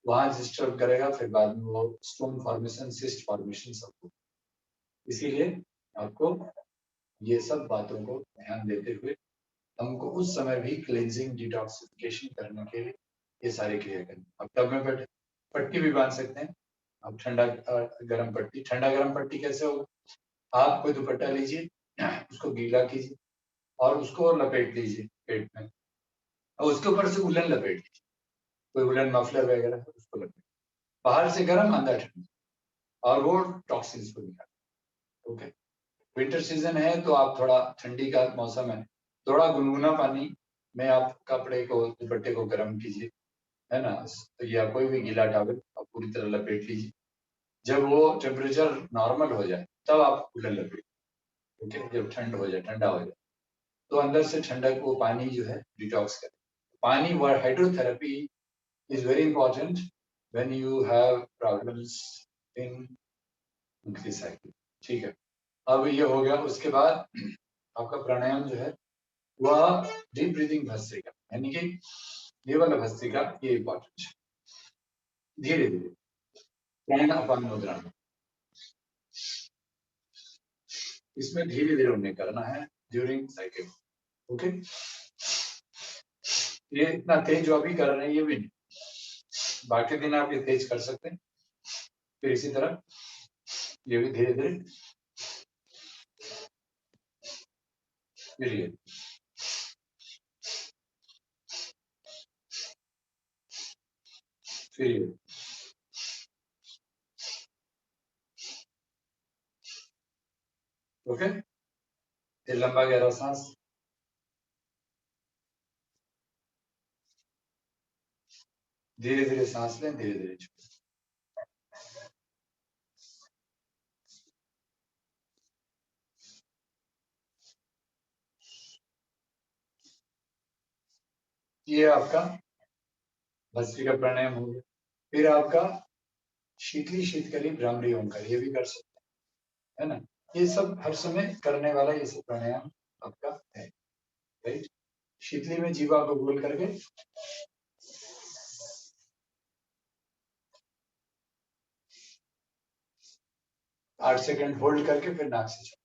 वहां डिस्टर्ब करेगा, फिर बाद में वो स्टोन फॉर्मेशन, सिस्ट फॉर्मेशन सब हो। इसीलिए आपको ये सब बातों को ध्यान देते हुए हमको उस समय भी क्लेंजिंग, डिटॉक्सिफिकेशन करने के लिए ये सारी क्रिया करनी। अब टब में बैठे पट्टी भी बांध सकते हैं अब, ठंडा गर्म पट्टी। ठंडा गर्म पट्टी कैसे होगा, आप कोई दुपट्टा लीजिए, उसको गीला कीजिए और उसको लपेट लीजिए पेट में, और उसके ऊपर से उलन लपेट लीजिए, कोई उलन मफलर वगैरह है उसको लपेट, बाहर से गर्म अंदर ठंडा, और वो टॉक्सिन्स को निकाल। ओके, विंटर सीजन है तो आप थोड़ा, ठंडी का मौसम है, थोड़ा गुनगुना पानी में आप कपड़े को, दुपट्टे को गर्म कीजिए, है ना, या कोई भी गीला टॉवल आप पूरी तरह लपेट लीजिए। जब वो टेम्परेचर नॉर्मल हो जाए तब आप कूलर लपेट, ओके, जब ठंड हो जाए, ठंडा हो जाए, तो अंदर से ठंडक, वो पानी जो है डिटॉक्स करे। पानी, व hydrotherapy is very important when you have problems in monthly cycle. ठीक है, अब ये हो गया। उसके बाद आपका प्राणायाम जो है वह डीप ब्रीदिंग भस्त्रिका, यानी कि ये वाला भस्त्रिका, ये इंपॉर्टेंट है। धीरे धीरे प्राण अपान मुद्रा, इसमें धीरे धीरे उन्हें करना है ड्यूरिंग साइकिल। ओके, ये इतना तेज जो अभी कर रहे हैं ये भी नहीं, बाकी दिन आप ये तेज कर सकते हैं। फिर इसी तरह ये भी धीरे धीरे, फिर ये, फिर ये, ओके। फिर लंबा गहरा सांस, धीरे धीरे सांस लें, धीरे धीरे छोड़ें। ये आपका भस्त्रिका प्राणायाम हो गया। फिर आपका शीतली शीतकली भ्रामरी ओंकार, ये भी कर सकते हैं, है ना। ये सब हर समय करने वाला ये सब प्राणायाम आपका है, राइट। शीतली में जीवा को गोल करके 8 सेकंड होल्ड करके फिर नाक से छोड़।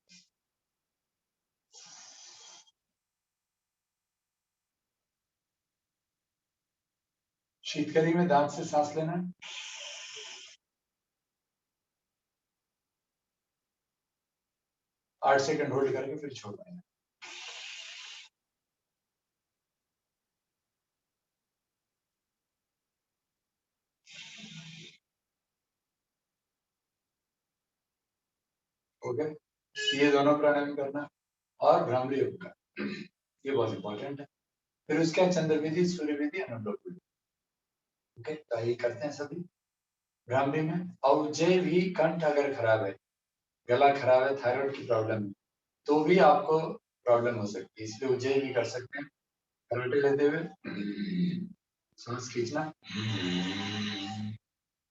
शीतकली में दांत से सांस लेना है, 8 सेकंड होल्ड करके फिर छोड़ देना। ओके, ये दोनों प्राणायाम करना, और भ्रामरी ओंकार, ये बहुत इंपॉर्टेंट है। फिर उसके बाद चंद्र विधि, सूर्य विधि, अनुलोम विधि। ओके, तो ये करते हैं सभी भ्रामरी में। और जे भी कंठ अगर खराब है, गला खराब है, थायराइड की प्रॉब्लम है, तो भी आपको प्रॉब्लम हो सकती है, इसलिए उज्जय भी कर सकते हैं। करवटे लेते हुए सांस खींचना,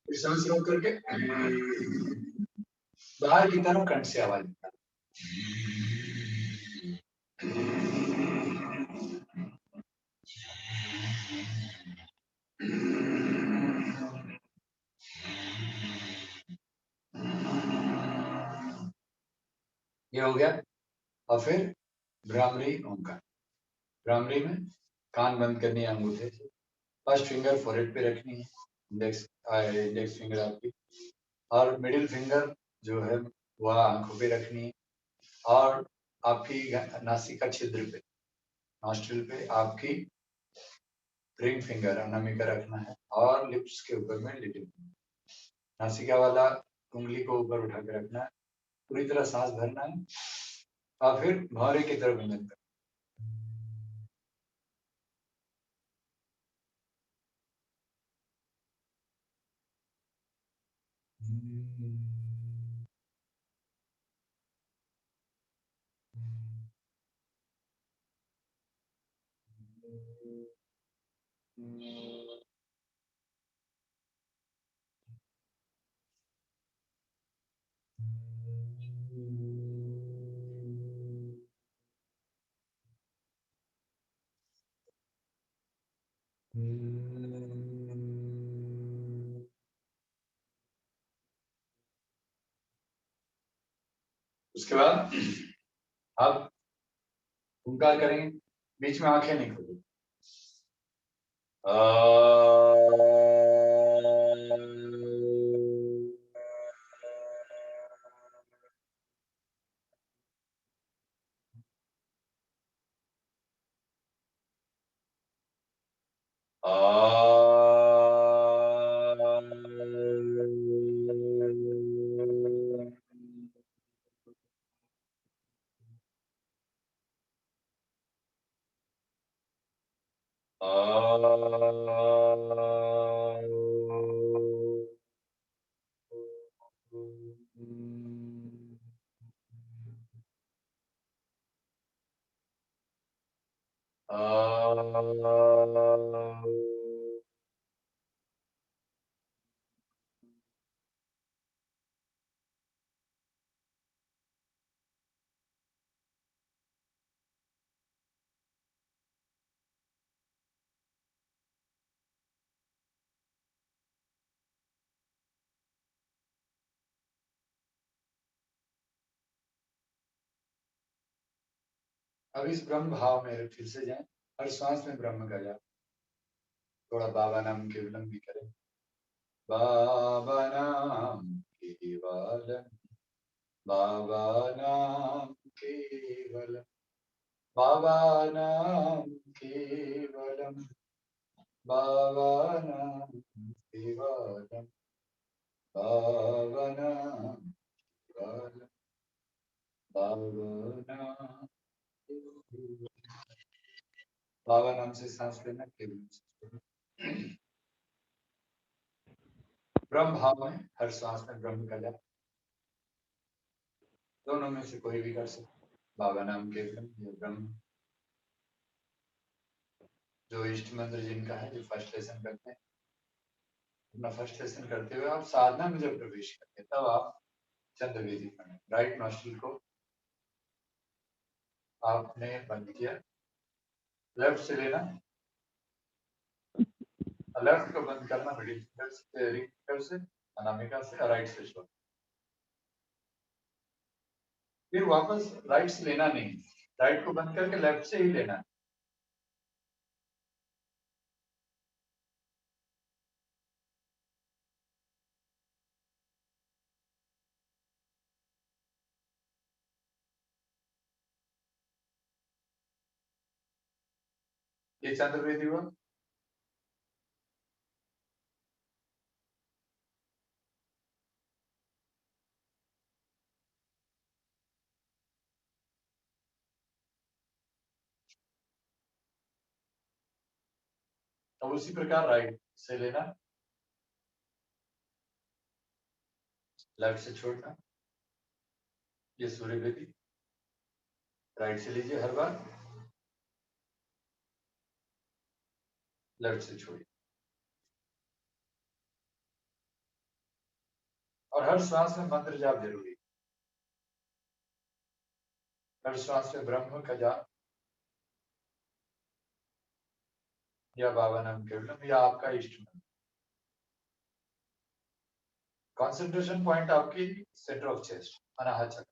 फिर सांस रोक करके बाहर की तरफ कंठ से आवाज निकालना। ये हो गया। और फिर भ्रामरी ओंकार। भ्रामरी में कान बंद करनी है अंगूठे से, फर्स्ट फिंगर फोरहेड पे रखनी है, इंडेक्स फिंगर आपकी, और मिडिल फिंगर जो है वह आंखों पे रखनी है, और आपकी नासिका छिद्र पे, नॉस्ट्रिल पे आपकी रिंग फिंगर अनामिका रखना है, और लिप्स के ऊपर में लिटिल फिंगर, नासिका वाला उंगली को ऊपर उठा के रखना है, पूरी तरह सांस भरना है, और फिर भौरे की तरफ इंजन करना। उसके बाद आप ओंकार करेंगे, बीच में आंखें नहीं खोलेंगे। अब इस ब्रह्म भाव में फिर से जाएं, हर श्वास में ब्रह्म का जाप, थोड़ा बाबा नाम केवलम भी करें। बाबा नाम केवलम, बाबा नाम केवलम, बाबा नाम केवलम, बाबा नाम केवलम, बाबा नाम केवलम, बाबा नाम केवलम। बाबा नाम से सांस लेना, केवलम से छोड़ना। ब्रह्म भाव में हर सांस में ब्रह्म का जाप, दोनों में से कोई भी कर सकते, बाबा नाम केवलम या ब्रह्म। जो इष्ट मंत्र जिनका है, जो फर्स्ट लेसन करते हैं, अपना फर्स्ट लेसन करते हुए आप साधना में जब प्रवेश करते हैं तब आप चंद्रवेदी पढ़ें। राइट नॉस्ट्रिल को आपने बंद किया, लेफ्ट से लेना, लेफ्ट को बंद करना, मिडिल फिंगर से, रिंग फिंगर से, अनामिका से, राइट से छोड़, फिर वापस राइट से लेना नहीं, राइट को बंद करके लेफ्ट से ही लेना है। ये चंद्रवेदी हुआ। अब उसी प्रकार राइट से लेना, लेफ्ट से छोड़ना, ये सूर्यवेदी। राइट से लीजिए हर बार, लेफ्ट से छोड़िए, और हर श्वास में मंत्र जाप जरूरी, हर श्वास में ब्रह्म का जाप या बाबा नाम केवलम या आपका इष्ट मंत्र। कंसंट्रेशन पॉइंट आपकी सेंटर ऑफ चेस्ट, अनाहत चक्र।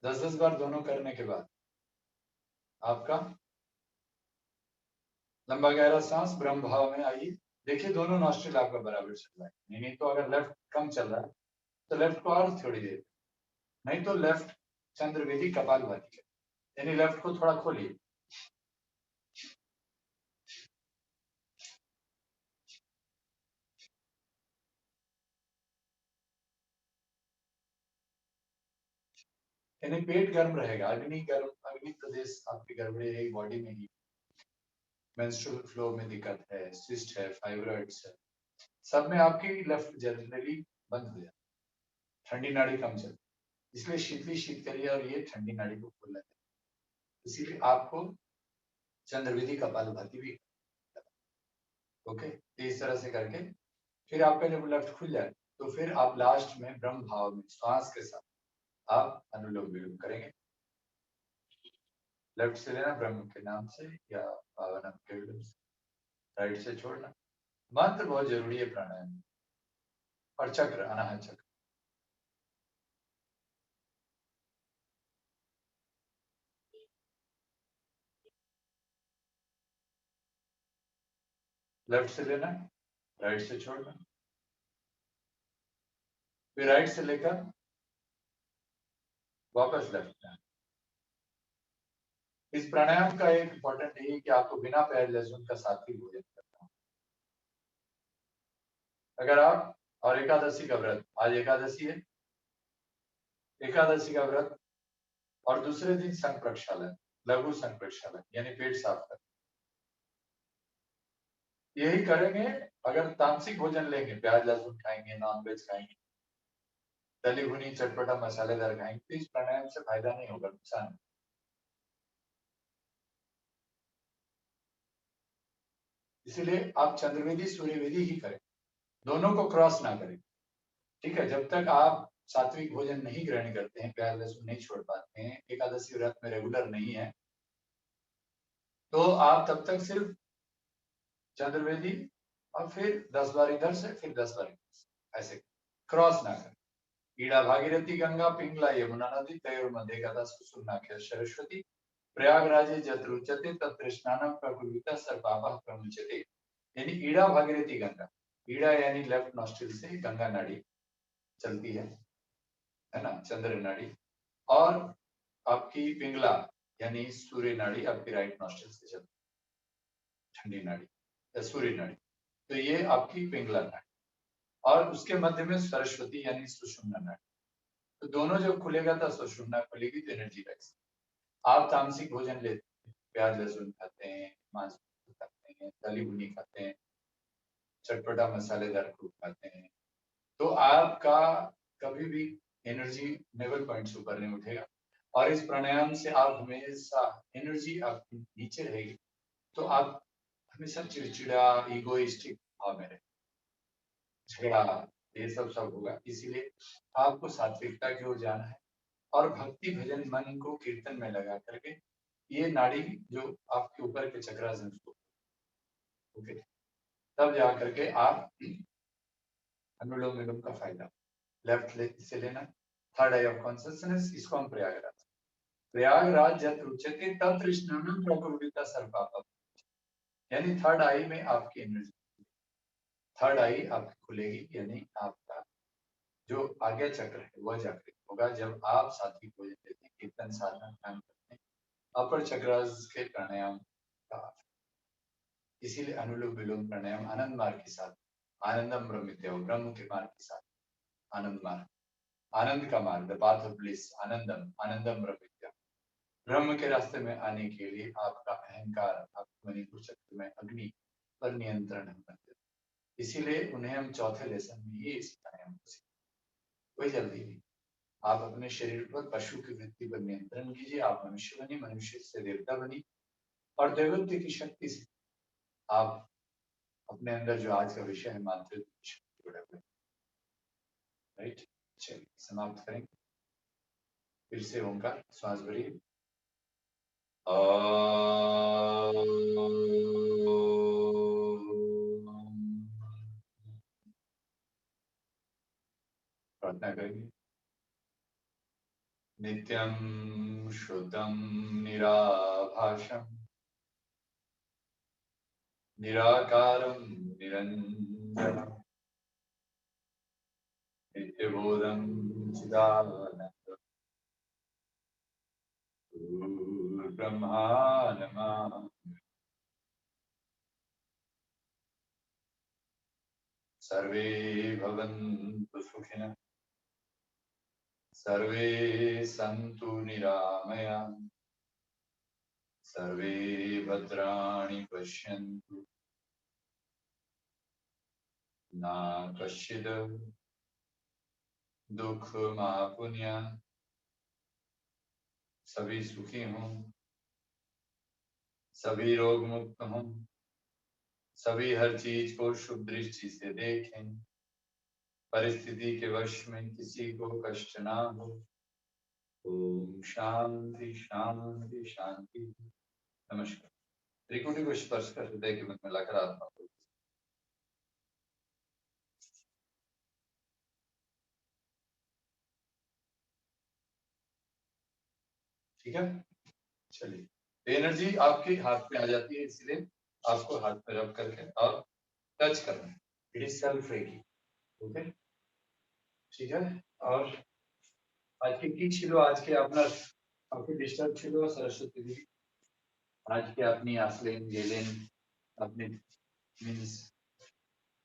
10-10 बार दोनों करने के बाद आपका लंबा गहरा सांस ब्रह्म भाव में आइए। देखिए दोनों नॉस्ट्रिल आपका बराबर चल रहा है, नहीं तो अगर लेफ्ट कम चल रहा है तो लेफ्ट को और थोड़ी देर, नहीं तो लेफ्ट चंद्रवेदी कपालभाति, यानी लेफ्ट को थोड़ा खोलिए। यानी पेट गर्म रहेगा, अग्नि गर्म, अग्नि प्रदेश आपकी गड़बड़ी रहेगी बॉडी में ही। मेंस्ट्रुअल फ्लो में दिक्कत है, सिस्ट है, फाइब्रॉइड्स है, सब में आपकी लेफ्ट जनरली बंद हो जाए, ठंडी नाड़ी कम चलती, इसलिए शीतली शीत करिए और ये ठंडी नाड़ी को खोलना है। इसीलिए आपको चंद्रवेदी कपालभाति भी, ओके, इस तरह से करके फिर आपका जब लेफ्ट खुल जाए तो फिर आप लास्ट में ब्रह्म भाव में श्वास के साथ आप अनुलोम विलोम करेंगे। लेफ्ट से लेना ब्रह्म के नाम से या पावनम के विलोम से, राइट से छोड़ना। मंत्र बहुत जरूरी है प्राणायाम, और चक्र अनाहत चक्र। लेफ्ट से लेना, राइट से छोड़ना, फिर राइट से लेकर वापस लेफ्ट में। इस प्राणायाम का एक इंपॉर्टेंट है कि आपको बिना प्याज लहसुन का सात्विक भोजन करना। अगर आप, और एकादशी का व्रत, आज एकादशी है, एकादशी का व्रत और दूसरे दिन संघ प्रक्षालन, लघु संघ प्रक्षालन यानी पेट साफ कर, यही करेंगे। अगर तामसिक भोजन लेंगे, प्याज लहसुन खाएंगे, नॉनवेज खाएंगे, तली भुनी चटपटा मसालेदार खाएंगे, तो इस प्राणायाम से फायदा नहीं होगा, नुकसान है। इसीलिए आप चंद्रवेदी सूर्यवेदी ही करें, दोनों को क्रॉस ना करें, ठीक है। जब तक आप सात्विक भोजन नहीं ग्रहण करते हैं, प्याज लहसुन नहीं छोड़ पाते हैं, एकादशी व्रत में रेगुलर नहीं है, तो आप तब तक सिर्फ चंद्रवेदी और फिर 10 बार इधर से, फिर 10 बार इधर से, ऐसे क्रॉस ना करें। ईड़ा भागीरथी गंगा पिंगला यमुना नदी तयोर मध्य गदा सुनाख्य सरस्वती प्रयागराजे जत्रुच्यते तत्र स्नानम प्रकुर्विता सर्वपापः प्रमुच्यते। यानी ईड़ा भागीरथी गंगा, ईड़ा यानी लेफ्ट नॉस्ट्रिल से गंगा नाड़ी चलती है ना, चंद्र नाड़ी, और आपकी पिंगला यानी सूर्य नाड़ी आपकी राइट नॉस्ट्रिल से चलती है, ठंडी नाड़ी या सूर्य नाड़ी, तो ये आपकी पिंगला नाड़ी, और उसके मध्य में सरस्वती यानी सुषुम्ना नाड़ी। तो दोनों जब खुलेगा तो सुषुम्ना खुलेगी तो एनर्जी रहेगी। आप तामसिक भोजन लेते हैं, प्याज लहसुन खाते हैं, मांस खाते हैं, तली भुनी खाते हैं, चटपटा मसालेदार फूड खाते हैं, तो आपका कभी भी एनर्जी लेवल पॉइंट से ऊपर नहीं उठेगा, और इस प्राणायाम से आप हमेशा एनर्जी आपकी नीचे रहेगी, तो आप हमेशा चिड़चिड़ा इगोइस्टिक भाव में रहे, झगड़ा, ये सब होगा। इसीलिए आपको सात्विकता की ओर जाना है, और भक्ति भजन मन को कीर्तन में लगा करके ये नाड़ी जो आपके ऊपर के चक्रास हैं उसको, ओके, तब जा करके आप अनुलोम विलोम का फायदा लेफ्ट से लेना। थर्ड आई ऑफ कॉन्सियसनेस, इसको हम प्रयागराज जत रुचते तंत्र स्नानम प्रकुर्विता सर्वपापः, यानी थर्ड आई में आपकी एनर्जी, थर्ड आई आपकी खुलेगी, यानी आपका जो आज्ञा चक्र है वह जागृत होगा जब आप सात्विक भोजन लेते हैं, कीर्तन साधना काम करते हैं, अपर चक्रास के प्राणायाम का। इसीलिए अनुलोम विलोम प्राणायाम आनंद मार्ग के साथ, आनंदम ब्रह्मित्यो, ब्रह्म के मार्ग के साथ, आनंद मार्ग, आनंद का मार्ग, द पाथ ऑफ ब्लिस, आनंदम, आनंदम ब्रह्मित्यो, ब्रह्म के रास्ते में आने के लिए आपका अहंकार, आपके मणिपुर चक्र में अग्नि पर नियंत्रण है। इसीलिए उन्हें हम चौथे लेसन में ये सिखाए हैं, कोई जल्दी नहीं। आप अपने शरीर पर पशु की वृत्ति पर नियंत्रण कीजिए, आप मनुष्य बनी, मनुष्य से देवता बनी, और देवत्व की शक्ति से आप अपने अंदर जो आज का विषय है मातृत्व की शक्ति जुड़े हुए, राइट। चलिए समाप्त करेंगे, फिर से ओंकार, श्वास भरिए। प्रार्थना करेंगे। नित्यं शुद्धं निराभासं निराकारं निरञ्जनं नित्यबोधं चिदानन्दं गुरुर्ब्रह्मा नमः। सर्वे भवन्तु सुखिनः, सर्वे सन्तु निरामयाः, सर्वे भद्राणि पश्यन्तु मा कश्चित् दुःखमाप्नुयात्। सभी सुखी हों, सभी रोग मुक्त हों, सभी हर चीज को शुभ दृष्टि से देखें, परिस्थिति के वश में किसी को कष्ट ना हो। ओम शांति शांति शांति। नमस्कार। त्रिकुटी को स्पर्श कर हृदय के मध्य में लाकर आत्मा को, ठीक है। चलिए, एनर्जी आपके हाथ में आ जाती है, इसलिए आपको हाथ में रब करके और टच करना है। It is self reiki, okay, ठीक है। और आज के কি ছিল, আজকে আপনার কাউকে ডিস্টার্ব ছিল সরস্বতী দেবী? আজকে আপনি আসলেন গেলেন, আপনি মিন্স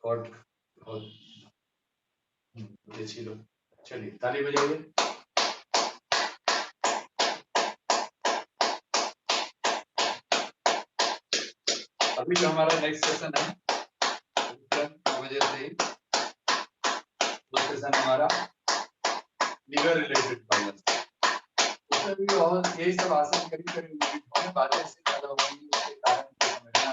গড ছিল। चलिए ताली बजाइए। अभी जो हमारा नेक्स्ट सेशन है 9 बजे से ही, वो सेशन हमारा लिवर रिलेटेड प्रॉब्लम, उसमें भी और यही सब आसन करी करी होने बातें से ज्यादा होंगी, उसके कारण समझना।